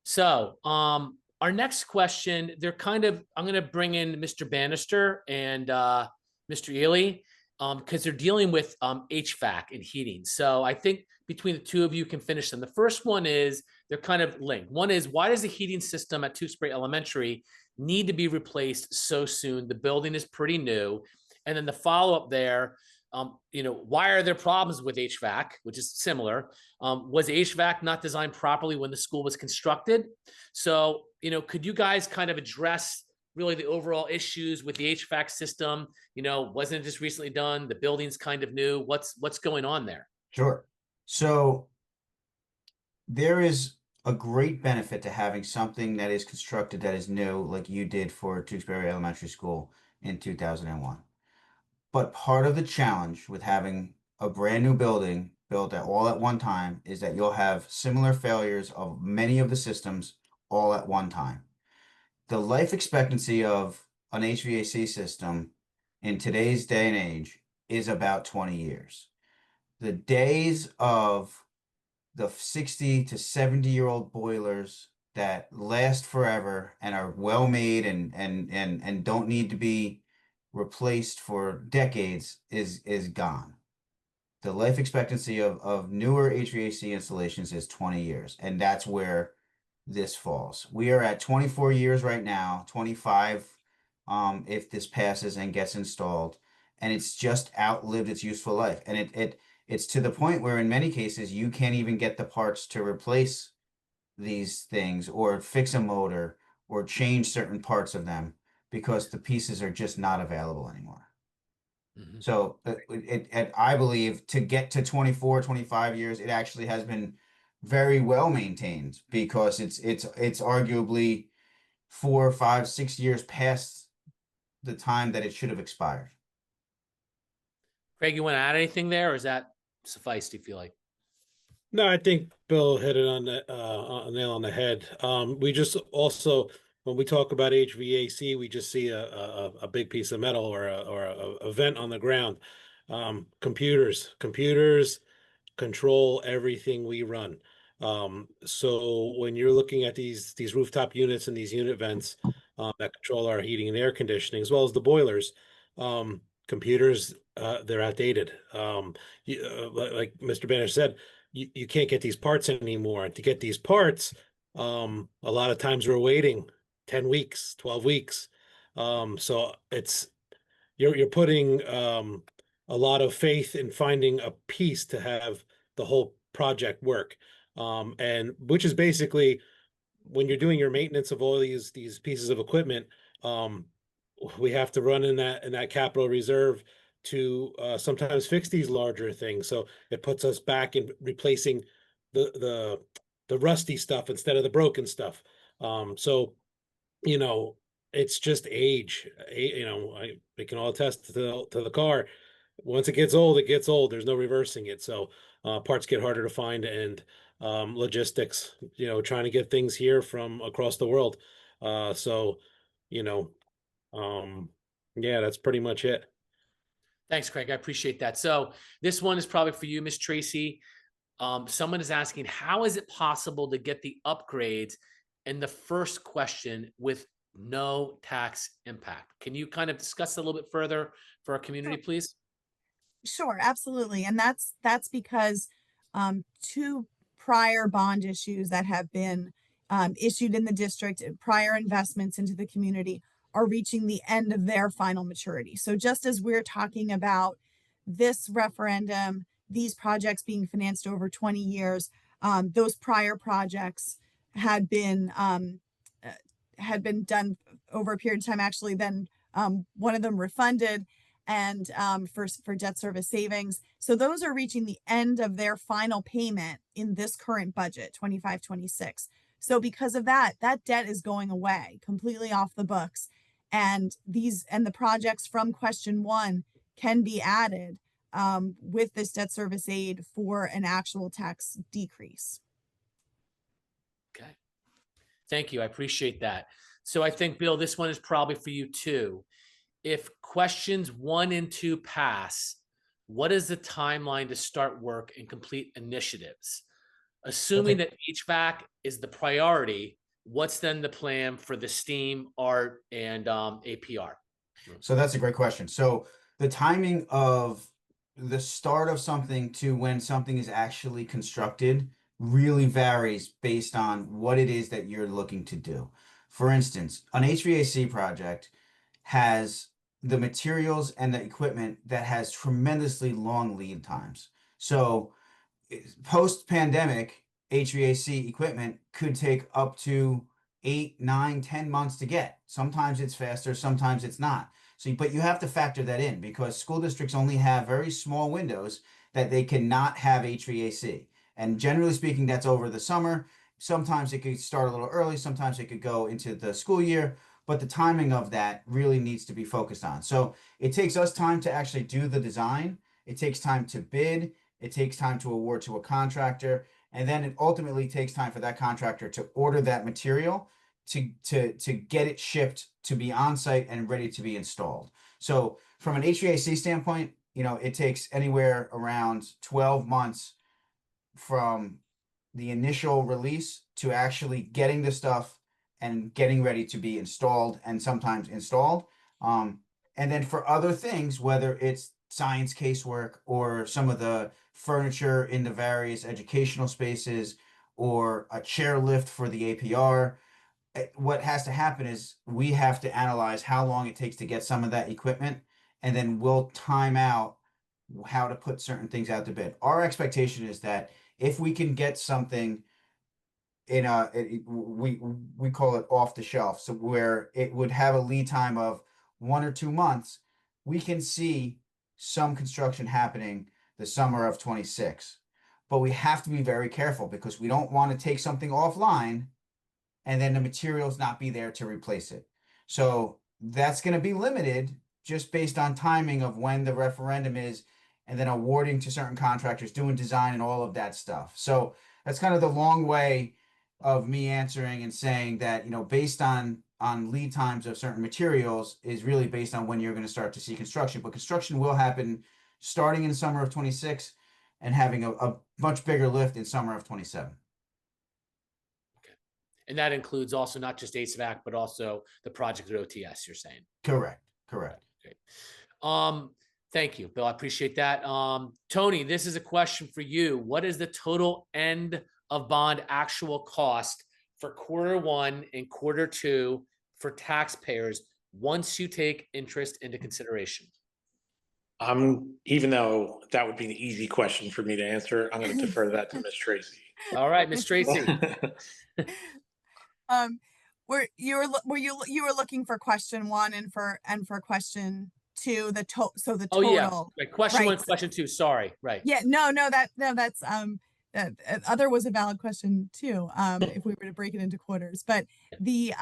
So our next question, I'm going to bring in Mr. Bannister and Mr. Ely because they're dealing with HVAC and heating. So I think between the two of you can finish them. The first one is, they're kind of linked. One is, why does the heating system at Tewksbury Elementary need to be replaced so soon? The building is pretty new. And then the follow-up there, why are there problems with HVAC, which is similar? Was HVAC not designed properly when the school was constructed? So, could you guys kind of address really the overall issues with the HVAC system? Wasn't it just recently done? The building's kind of new. What's going on there? Sure. So there is a great benefit to having something that is constructed that is new, like you did for Tewksbury Elementary School in 2001. But part of the challenge with having a brand new building built all at one time is that you'll have similar failures of many of the systems all at one time. The life expectancy of an HVAC system in today's day and age is about 20 years. The days of the 60 to 70-year-old boilers that last forever and are well made and don't need to be replaced for decades is gone. The life expectancy of newer HVAC installations is 20 years, and that's where this falls. We are at 24 years right now, 25 if this passes and gets installed, and it's just outlived its useful life. And it's to the point where in many cases you can't even get the parts to replace these things or fix a motor or change certain parts of them because the pieces are just not available anymore. Mm-hmm. So I believe to get to 24, 25 years, it actually has been very well maintained because it's arguably 4, 5, 6 years past the time that it should have expired. Craig, you want to add anything there, or is that suffice, do you feel like? No, I think Bill hit it on the nail on the head. We just also, when we talk about HVAC, we just see a big piece of metal or a vent on the ground. Computers control everything we run. So when you're looking at these rooftop units and these unit vents that control our heating and air conditioning, as well as the boilers, computers, they're outdated. Like Mr. Banner said, you can't get these parts anymore. And to get these parts, a lot of times we're waiting 10 weeks, 12 weeks. So you're putting a lot of faith in finding a piece to have the whole project work. And which is basically when you're doing your maintenance of all these pieces of equipment, we have to run in that capital reserve to sometimes fix these larger things. So it puts us back in replacing the rusty stuff instead of the broken stuff. So, it's just age. We can all attest to the car. Once it gets old, it gets old. There's no reversing it. So parts get harder to find, and logistics, trying to get things here from across the world. So, you know, yeah, that's pretty much it. Thanks, Craig. I appreciate that. So this one is probably for you, Miss Tracy. Someone is asking, how is it possible to get the upgrades in the first question with no tax impact? Can you kind of discuss a little bit further for our community, please? Sure, absolutely. And that's because two prior bond issues that have been issued in the district, prior investments into the community, are reaching the end of their final maturity. So just as we're talking about this referendum, these projects being financed over 20 years, those prior projects had been done over a period of time. Actually, then one of them refunded, and for debt service savings. So those are reaching the end of their final payment in this current budget, 25-26. So because of that, that debt is going away completely off the books. And the projects from question one can be added with this debt service aid for an actual tax decrease. Okay. Thank you. I appreciate that. So I think, Bill, this one is probably for you too. If questions 1 and 2 pass, what is the timeline to start work and complete initiatives? Assuming that HVAC is the priority, what's then the plan for the STEAM, art, and APR? So that's a great question. So the timing of the start of something to when something is actually constructed really varies based on what it is that you're looking to do. For instance, an HVAC project has the materials and the equipment that has tremendously long lead times. So post-pandemic, HVAC equipment could take up to 8, 9, 10 months to get. Sometimes it's faster, sometimes it's not. So, but you have to factor that in because school districts only have very small windows that they cannot have HVAC. And generally speaking, that's over the summer. Sometimes it could start a little early, sometimes it could go into the school year, but the timing of that really needs to be focused on. So it takes us time to actually do the design. It takes time to bid. It takes time to award to a contractor. And then it ultimately takes time for that contractor to order that material to get it shipped to be on site and ready to be installed. So from an HVAC standpoint, it takes anywhere around 12 months from the initial release to actually getting the stuff and getting ready to be installed and sometimes installed. And then for other things, whether it's science casework or some of the furniture in the various educational spaces or a chair lift for the APR, what has to happen is we have to analyze how long it takes to get some of that equipment, and then we'll time out how to put certain things out to bid. Our expectation is that if we can get something in we call it off the shelf, so where it would have a lead time of 1 or 2 months, we can see some construction happening the summer of 26. But we have to be very careful because we don't want to take something offline and then the materials not be there to replace it. So that's going to be limited just based on timing of when the referendum is, and then awarding to certain contractors, doing design and all of that stuff. So that's kind of the long way of me answering and saying that, based on lead times of certain materials is really based on when you're going to start to see construction. But construction will happen starting in the summer of 26 and having a much bigger lift in summer of 27. Okay. And that includes also not just HVAC, but also the project at OTS, you're saying? Correct. Okay. Thank you, Bill. I appreciate that. Tony, this is a question for you. What is the total end of bond actual cost for Q1 and Q2 for taxpayers once you take interest into consideration? Even though that would be the easy question for me to answer, I'm going to defer that to Miss Tracy. All right, Miss Tracy. You were looking for question 1 and for question 2, the total. Oh yeah, right, question 1, question 2. Sorry, right. Yeah, that's that other was a valid question too. If we were to break it into quarters, but it's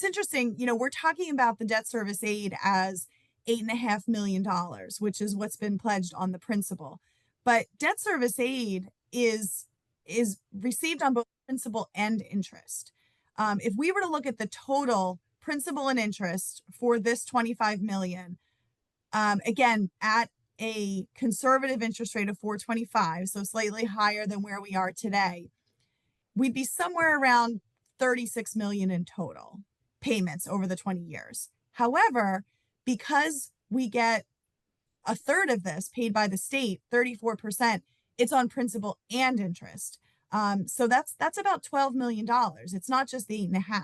interesting. We're talking about the debt service aid as $8.5 million, which is what's been pledged on the principal. But debt service aid is received on both principal and interest. If we were to look at the total principal and interest for this 25 million, again, at a conservative interest rate of 4.25, so slightly higher than where we are today, we'd be somewhere around 36 million in total payments over the 20 years. However, because we get a third of this paid by the state, 34%, it's on principal and interest. So that's about $12 million. It's not just the 8.5.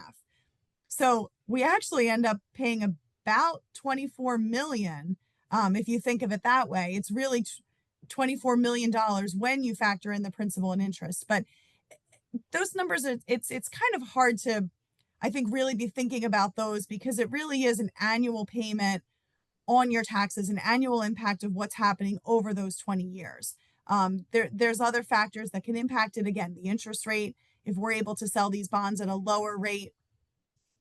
So we actually end up paying about 24 million. If you think of it that way, it's really $24 million when you factor in the principal and interest. But those numbers, it's kind of hard to, I think, really be thinking about those, because it really is an annual payment on your taxes, an annual impact of what's happening over those 20 years. There's other factors that can impact it. Again, the interest rate, if we're able to sell these bonds at a lower rate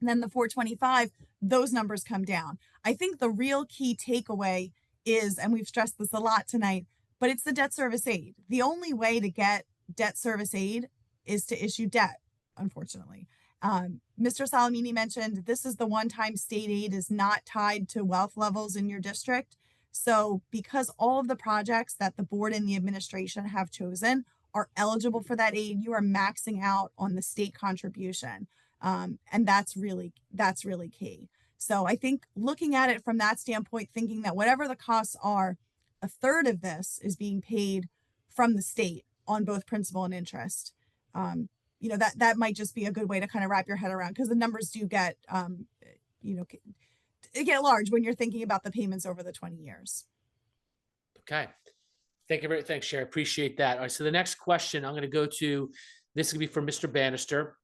than the 4.25, those numbers come down. I think the real key takeaway is, and we've stressed this a lot tonight, but it's the debt service aid. The only way to get debt service aid is to issue debt, unfortunately. Mr. Salamini mentioned this is the one time state aid is not tied to wealth levels in your district. So because all of the projects that the board and the administration have chosen are eligible for that aid, you are maxing out on the state contribution. And that's really key. So I think looking at it from that standpoint, thinking that whatever the costs are, a third of this is being paid from the state on both principal and interest. That might just be a good way to kind of wrap your head around, because the numbers do get, get large when you're thinking about the payments over the 20 years. Okay. Thanks, Sherry. Appreciate that. All right. So the next question I'm going to go to, this is going to be for Mr. Bannister.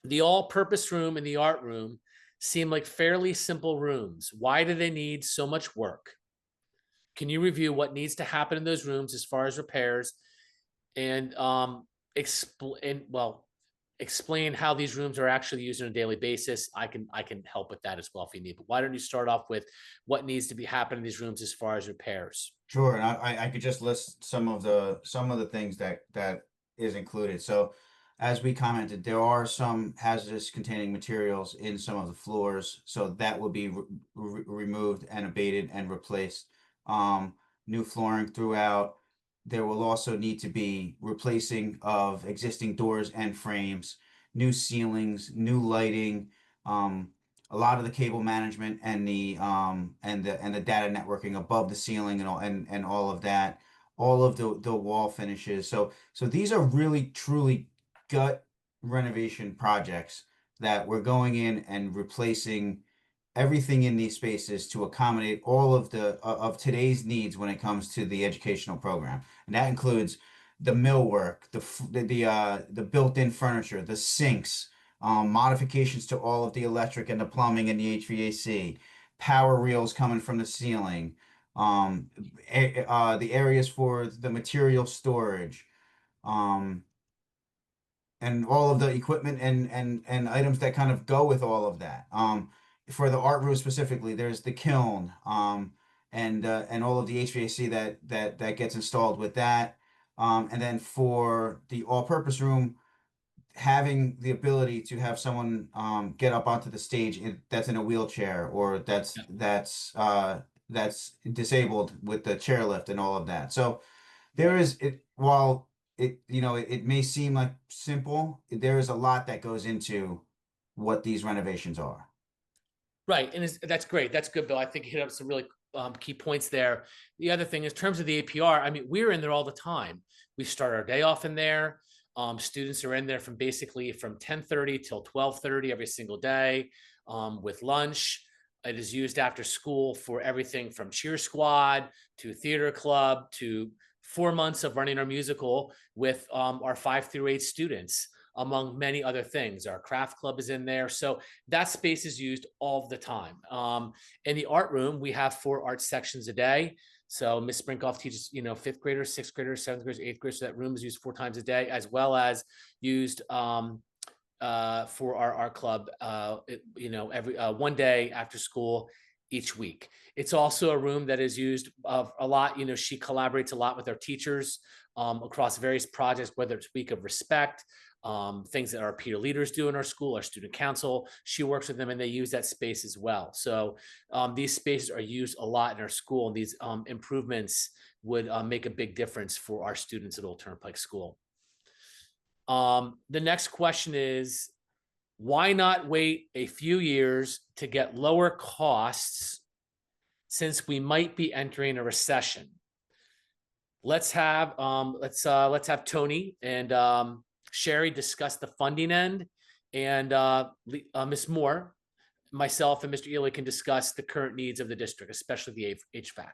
The all-purpose room and the art room seem like fairly simple rooms. Why do they need so much work? Can you review what needs to happen in those rooms as far as repairs, and explain how these rooms are actually used on a daily basis? I can help with that as well if you need. But why don't you start off with what needs to be happening in these rooms as far as repairs? Sure, and I could just list some of the things that is included. So, as we commented, there are some hazardous containing materials in some of the floors, so that will be removed and abated and replaced. New flooring throughout. There will also need to be replacing of existing doors and frames, new ceilings, new lighting, a lot of the cable management and the data networking above the ceiling and all of that, all of the wall finishes. So these are really truly gut renovation projects that we're going in and replacing everything in these spaces to accommodate all of of today's needs when it comes to the educational program, and that includes the millwork, the built-in furniture, the sinks, modifications to all of the electric and the plumbing and the HVAC, power reels coming from the ceiling, the areas for the material storage, and all of the equipment and items that kind of go with all of that. For the art room specifically, there's the kiln, and all of the HVAC that gets installed with that. And then for the all-purpose room, having the ability to have someone get up onto the stage that's in a wheelchair, or that's disabled with the chairlift and all of that. So there is while it may seem like simple, there is a lot that goes into what these renovations are. Right. And that's great. That's good, Bill. I think you hit up some really key points there. The other thing is, in terms of the APR, I mean, we're in there all the time. We start our day off in there. Students are in there from 10:30 till 12:30 every single day, with lunch. It is used after school for everything from cheer squad to theater club to 4 months of running our musical with our 5 through 8 students, among many other things. Our craft club is in there. So that space is used all the time. In the art room, we have 4 art sections a day. So Ms. Sprinkoff teaches, 5th graders, 6th graders, 7th graders, 8th graders. So that room is used 4 times a day, as well as used for our art club, every one day after school each week. It's also a room that is used a lot. She collaborates a lot with our teachers across various projects, whether it's Week of Respect, things that our peer leaders do in our school, our student council. She works with them and they use that space as well. So these spaces are used a lot in our school, and these improvements would make a big difference for our students at Old Turnpike School. The next question is, why not wait a few years to get lower costs since we might be entering a recession? Let's have Tony and Sherry discuss the funding end, and Ms. Moore, myself, and Mr. Ely can discuss the current needs of the district, especially the HVAC.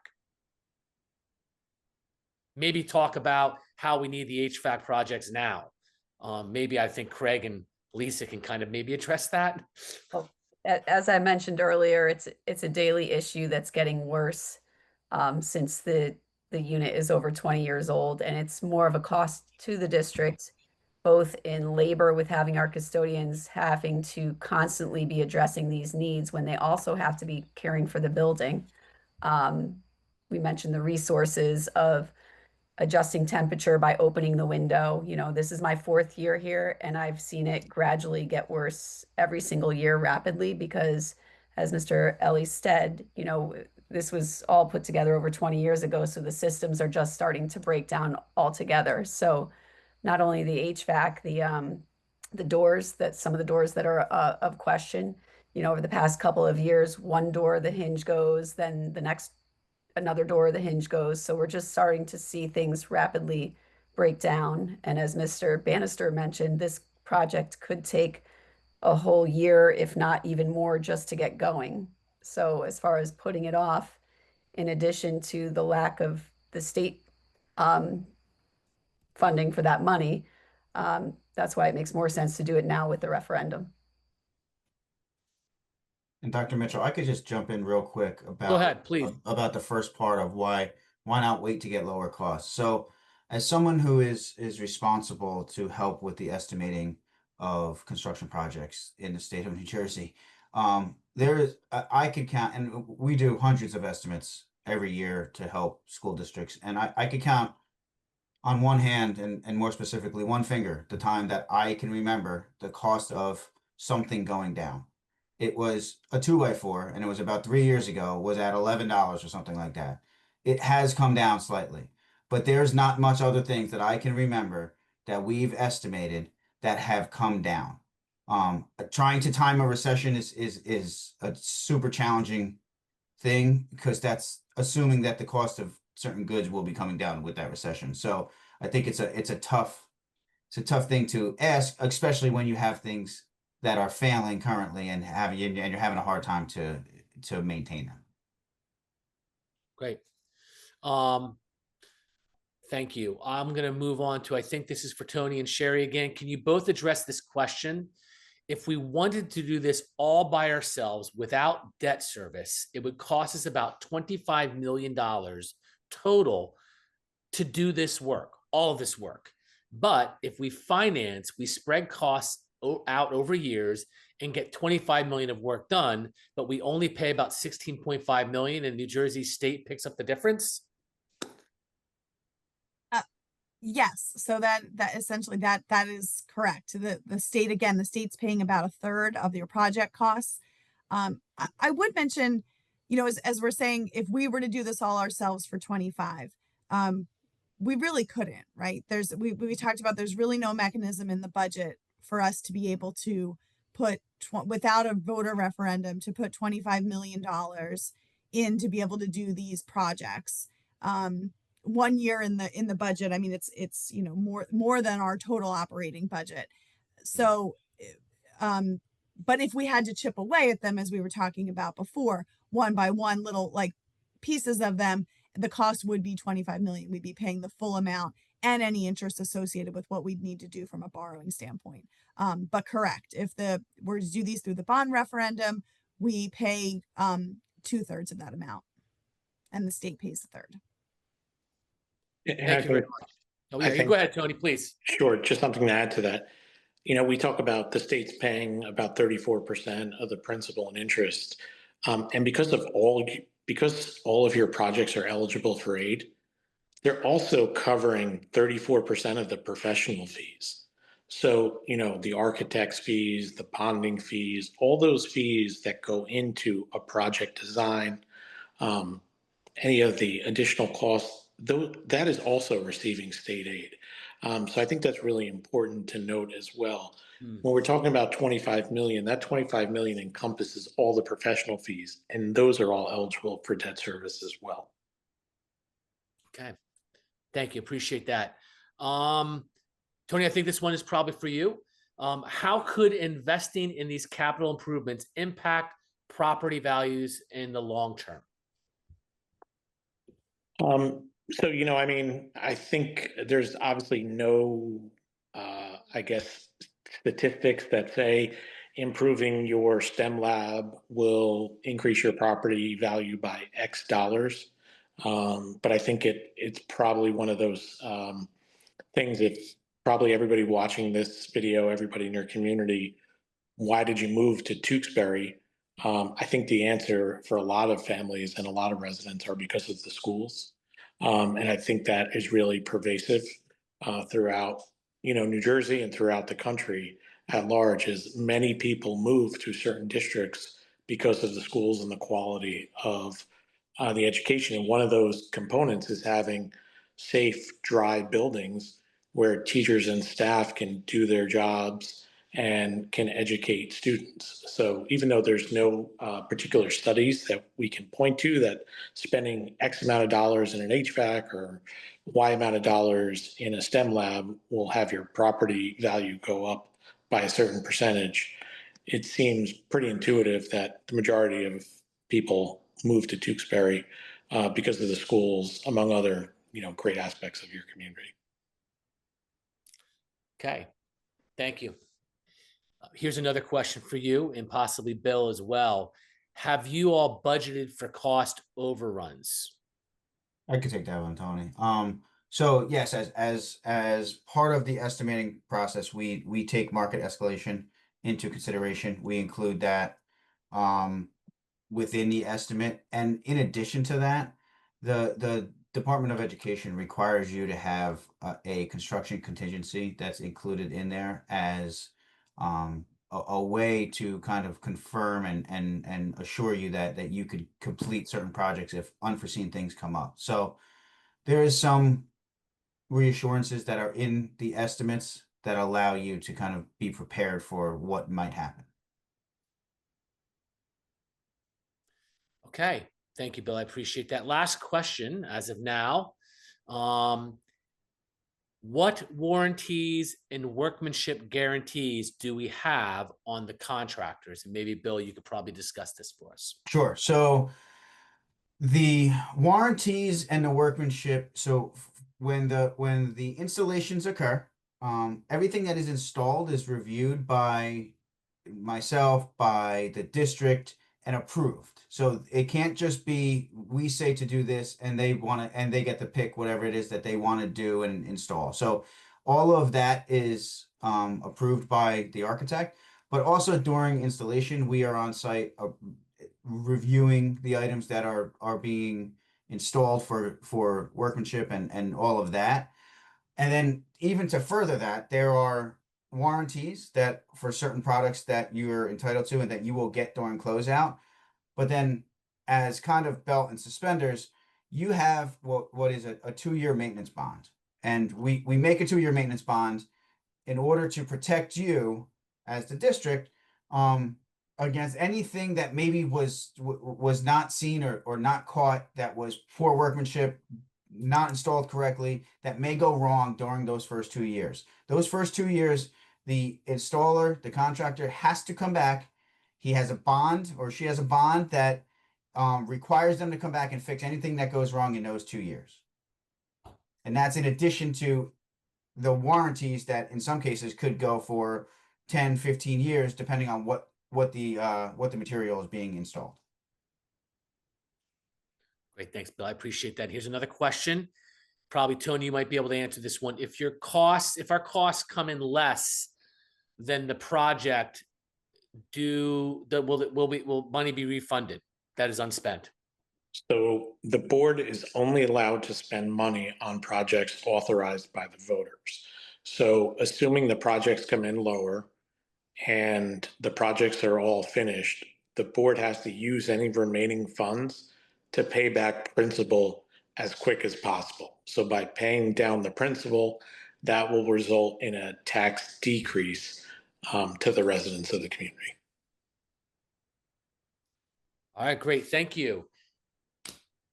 Maybe talk about how we need the HVAC projects now. Maybe I think Craig and Lisa can kind of maybe address that. Well, as I mentioned earlier, it's a daily issue that's getting worse since the unit is over 20 years old, and it's more of a cost to the district, both in labor with having our custodians having to constantly be addressing these needs when they also have to be caring for the building. We mentioned the resources of adjusting temperature by opening the window. This is my 4th year here, and I've seen it gradually get worse every single year rapidly because, as Mr. Ellie said, this was all put together over 20 years ago, so the systems are just starting to break down altogether. So not only the HVAC, the doors, some of the doors that are of question, over the past couple of years, one door, the hinge goes, then the next another door, the hinge goes. So we're just starting to see things rapidly break down. And as Mr. Bannister mentioned, this project could take a whole year, if not even more, just to get going. So as far as putting it off, in addition to the lack of the state funding for that money, that's why it makes more sense to do it now with the referendum. And Dr. Mitchell, I could just jump in real quick about Go ahead, please. About the first part of why not wait to get lower costs. So as someone who is responsible to help with the estimating of construction projects in the state of New Jersey, I could count, and we do hundreds of estimates every year to help school districts, and I could count on one hand, and more specifically one finger, the time that I can remember the cost of something going down. It was a 2x4, and it was about 3 years ago, was at $11 or something like that. It has come down slightly, but there's not much other things that I can remember that we've estimated that have come down. Trying to time a recession is a super challenging thing because that's assuming that the cost of certain goods will be coming down with that recession. So I think it's a tough thing to ask, especially when you have things that are failing currently and you're having a hard time to maintain them. Great. Thank you. I'm going to move on to, I think this is for Tony and Sherry again. Can you both address this question? If we wanted to do this all by ourselves without debt service, it would cost us about $25 million total to do this work, all of this work. But if we finance, we spread costs out over years and get 25 million of work done, but we only pay about 16.5 million, and New Jersey state picks up the difference. Yes, so that essentially that is correct. The state, again, the state's paying about 1/3 of your project costs. I would mention, as we're saying, if we were to do this all ourselves for 25, we really couldn't, right? We talked about there's really no mechanism in the budget for us to be able to put without a voter referendum to put $25 million in to be able to do these projects. 1 year in the budget, I mean, it's more than our total operating budget. So, but if we had to chip away at them, as we were talking about before, one by one, little like pieces of them, the cost would be 25 million. We'd be paying the full amount and any interest associated with what we'd need to do from a borrowing standpoint. But correct, if we're to do these through the bond referendum, we pay 2/3 of that amount, and the state pays 1/3. Thank you very much. Oh, yeah, go ahead, Tony, please. Sure, just something to add to that. We talk about the state's paying about 34% of the principal and interest. And because all of your projects are eligible for aid, they're also covering 34% of the professional fees. So, the architect's fees, the bonding fees, all those fees that go into a project design, any of the additional costs, that is also receiving state aid. So I think that's really important to note as well. When we're talking about 25 million, that 25 million encompasses all the professional fees, and those are all eligible for debt service as well. Okay. Thank you. Appreciate that. Tony, I think this one is probably for you. How could investing in these capital improvements impact property values in the long term? So, I think there's obviously no, I guess, statistics that say improving your STEM lab will increase your property value by X dollars. But I think it's probably one of those things. If probably everybody watching this video, everybody in your community, why did you move to Tewksbury? I think the answer for a lot of families and a lot of residents are because of the schools. And I think that is really pervasive throughout, New Jersey and throughout the country at large, as many people move to certain districts because of the schools and the quality of the education. And one of those components is having safe, dry buildings where teachers and staff can do their jobs and can educate students. So even though there's no particular studies that we can point to that spending X amount of dollars in an HVAC or Y amount of dollars in a STEM lab will have your property value go up by a certain percentage, it seems pretty intuitive that the majority of people move to Tewksbury because of the schools, among other, great aspects of your community. Okay. Thank you. Here's another question for you and possibly Bill as well. Have you all budgeted for cost overruns? I could take that one, Tony. So yes, as part of the estimating process, we take market escalation into consideration. We include that within the estimate. And in addition to that, the Department of Education requires you to have a construction contingency that's included in there as a way to kind of confirm and assure you that you could complete certain projects if unforeseen things come up. So there is some reassurances that are in the estimates that allow you to kind of be prepared for what might happen. Okay. Thank you, Bill. I appreciate that. Last question as of now. What warranties and workmanship guarantees do we have on the contractors? And maybe, Bill, you could probably discuss this for us. Sure. So the warranties and the workmanship. So when the installations occur, everything that is installed is reviewed by myself, by the district, and approved. So it can't just be we say to do this and they get to pick whatever it is that they want to do and install. So all of that is approved by the architect, but also during installation, we are on site reviewing the items that are being installed for workmanship and all of that. And then even to further that, there are warranties that for certain products that you're entitled to and that you will get during closeout. But then as kind of belt and suspenders, you have what is a 2-year maintenance bond. And we make a 2-year maintenance bond in order to protect you as the district against anything that maybe was not seen or not caught, that was poor workmanship, not installed correctly, that may go wrong during those first 2 years. Those first 2 years, the installer, the contractor, has to come back. He has a bond, or she has a bond that requires them to come back and fix anything that goes wrong in those 2 years. And that's in addition to the warranties that in some cases could go for 10, 15 years, depending on what the material is being installed. Great. Thanks, Bill. I appreciate that. Here's another question. Probably, Tony, you might be able to answer this one. If our costs come in less than the project, will money be refunded? that is unspent? So the board is only allowed to spend money on projects authorized by the voters. So assuming the projects come in lower and the projects are all finished, the board has to use any remaining funds to pay back principal as quick as possible. So by paying down the principal, that will result in a tax decrease to the residents of the community. All right, great. Thank you.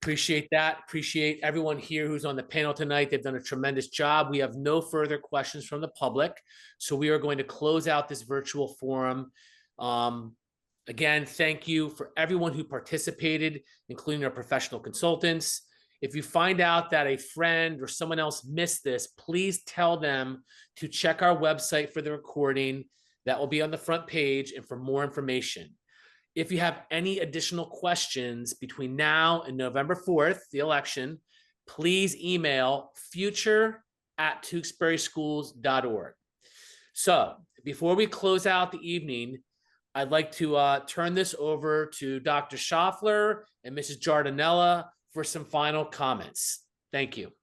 Appreciate that. Appreciate everyone here who's on the panel tonight. They've done a tremendous job. We have no further questions from the public. So we are going to close out this virtual forum. Again, thank you for everyone who participated, including our professional consultants. If you find out that a friend or someone else missed this, please tell them to check our website for the recording. That will be on the front page and for more information. If you have any additional questions between now and November 4th, the election, please email future@tewksburyschools.org. So before we close out the evening, I'd like to turn this over to Dr. Schaffler and Mrs. Giardinella for some final comments. Thank you.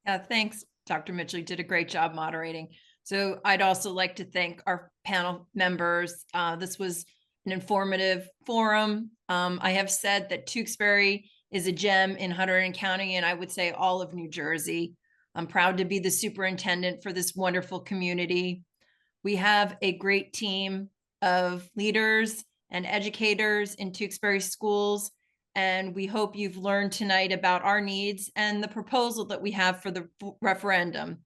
Thanks, Dr. Mitchell. You did a great job moderating. So I'd also like to thank our panel members. This was an informative forum. I have said that Tewksbury is a gem in Hunterdon County, and I would say all of New Jersey. I'm proud to be the superintendent for this wonderful community. We have a great team of leaders and educators in Tewksbury schools, and we hope you've learned tonight about our needs and the proposal that we have for the referendum.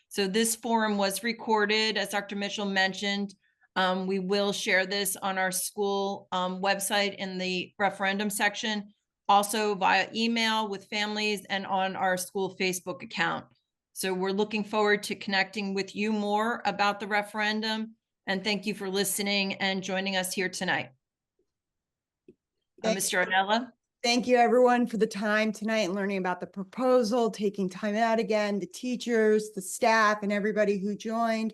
So this forum was recorded, as Dr. Mitchell mentioned. We will share this on our school website in the referendum section, also via email with families and on our school Facebook account. So we're looking forward to connecting with you more about the referendum. And thank you for listening and joining us here tonight. Mr. Ornella? Thank you, everyone, for the time tonight and learning about the proposal, taking time out again, the teachers, the staff, and everybody who joined.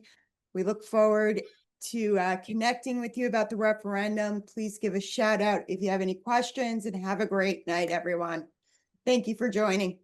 We look forward to connecting with you about the referendum. Please give a shout out if you have any questions, and have a great night, everyone. Thank you for joining.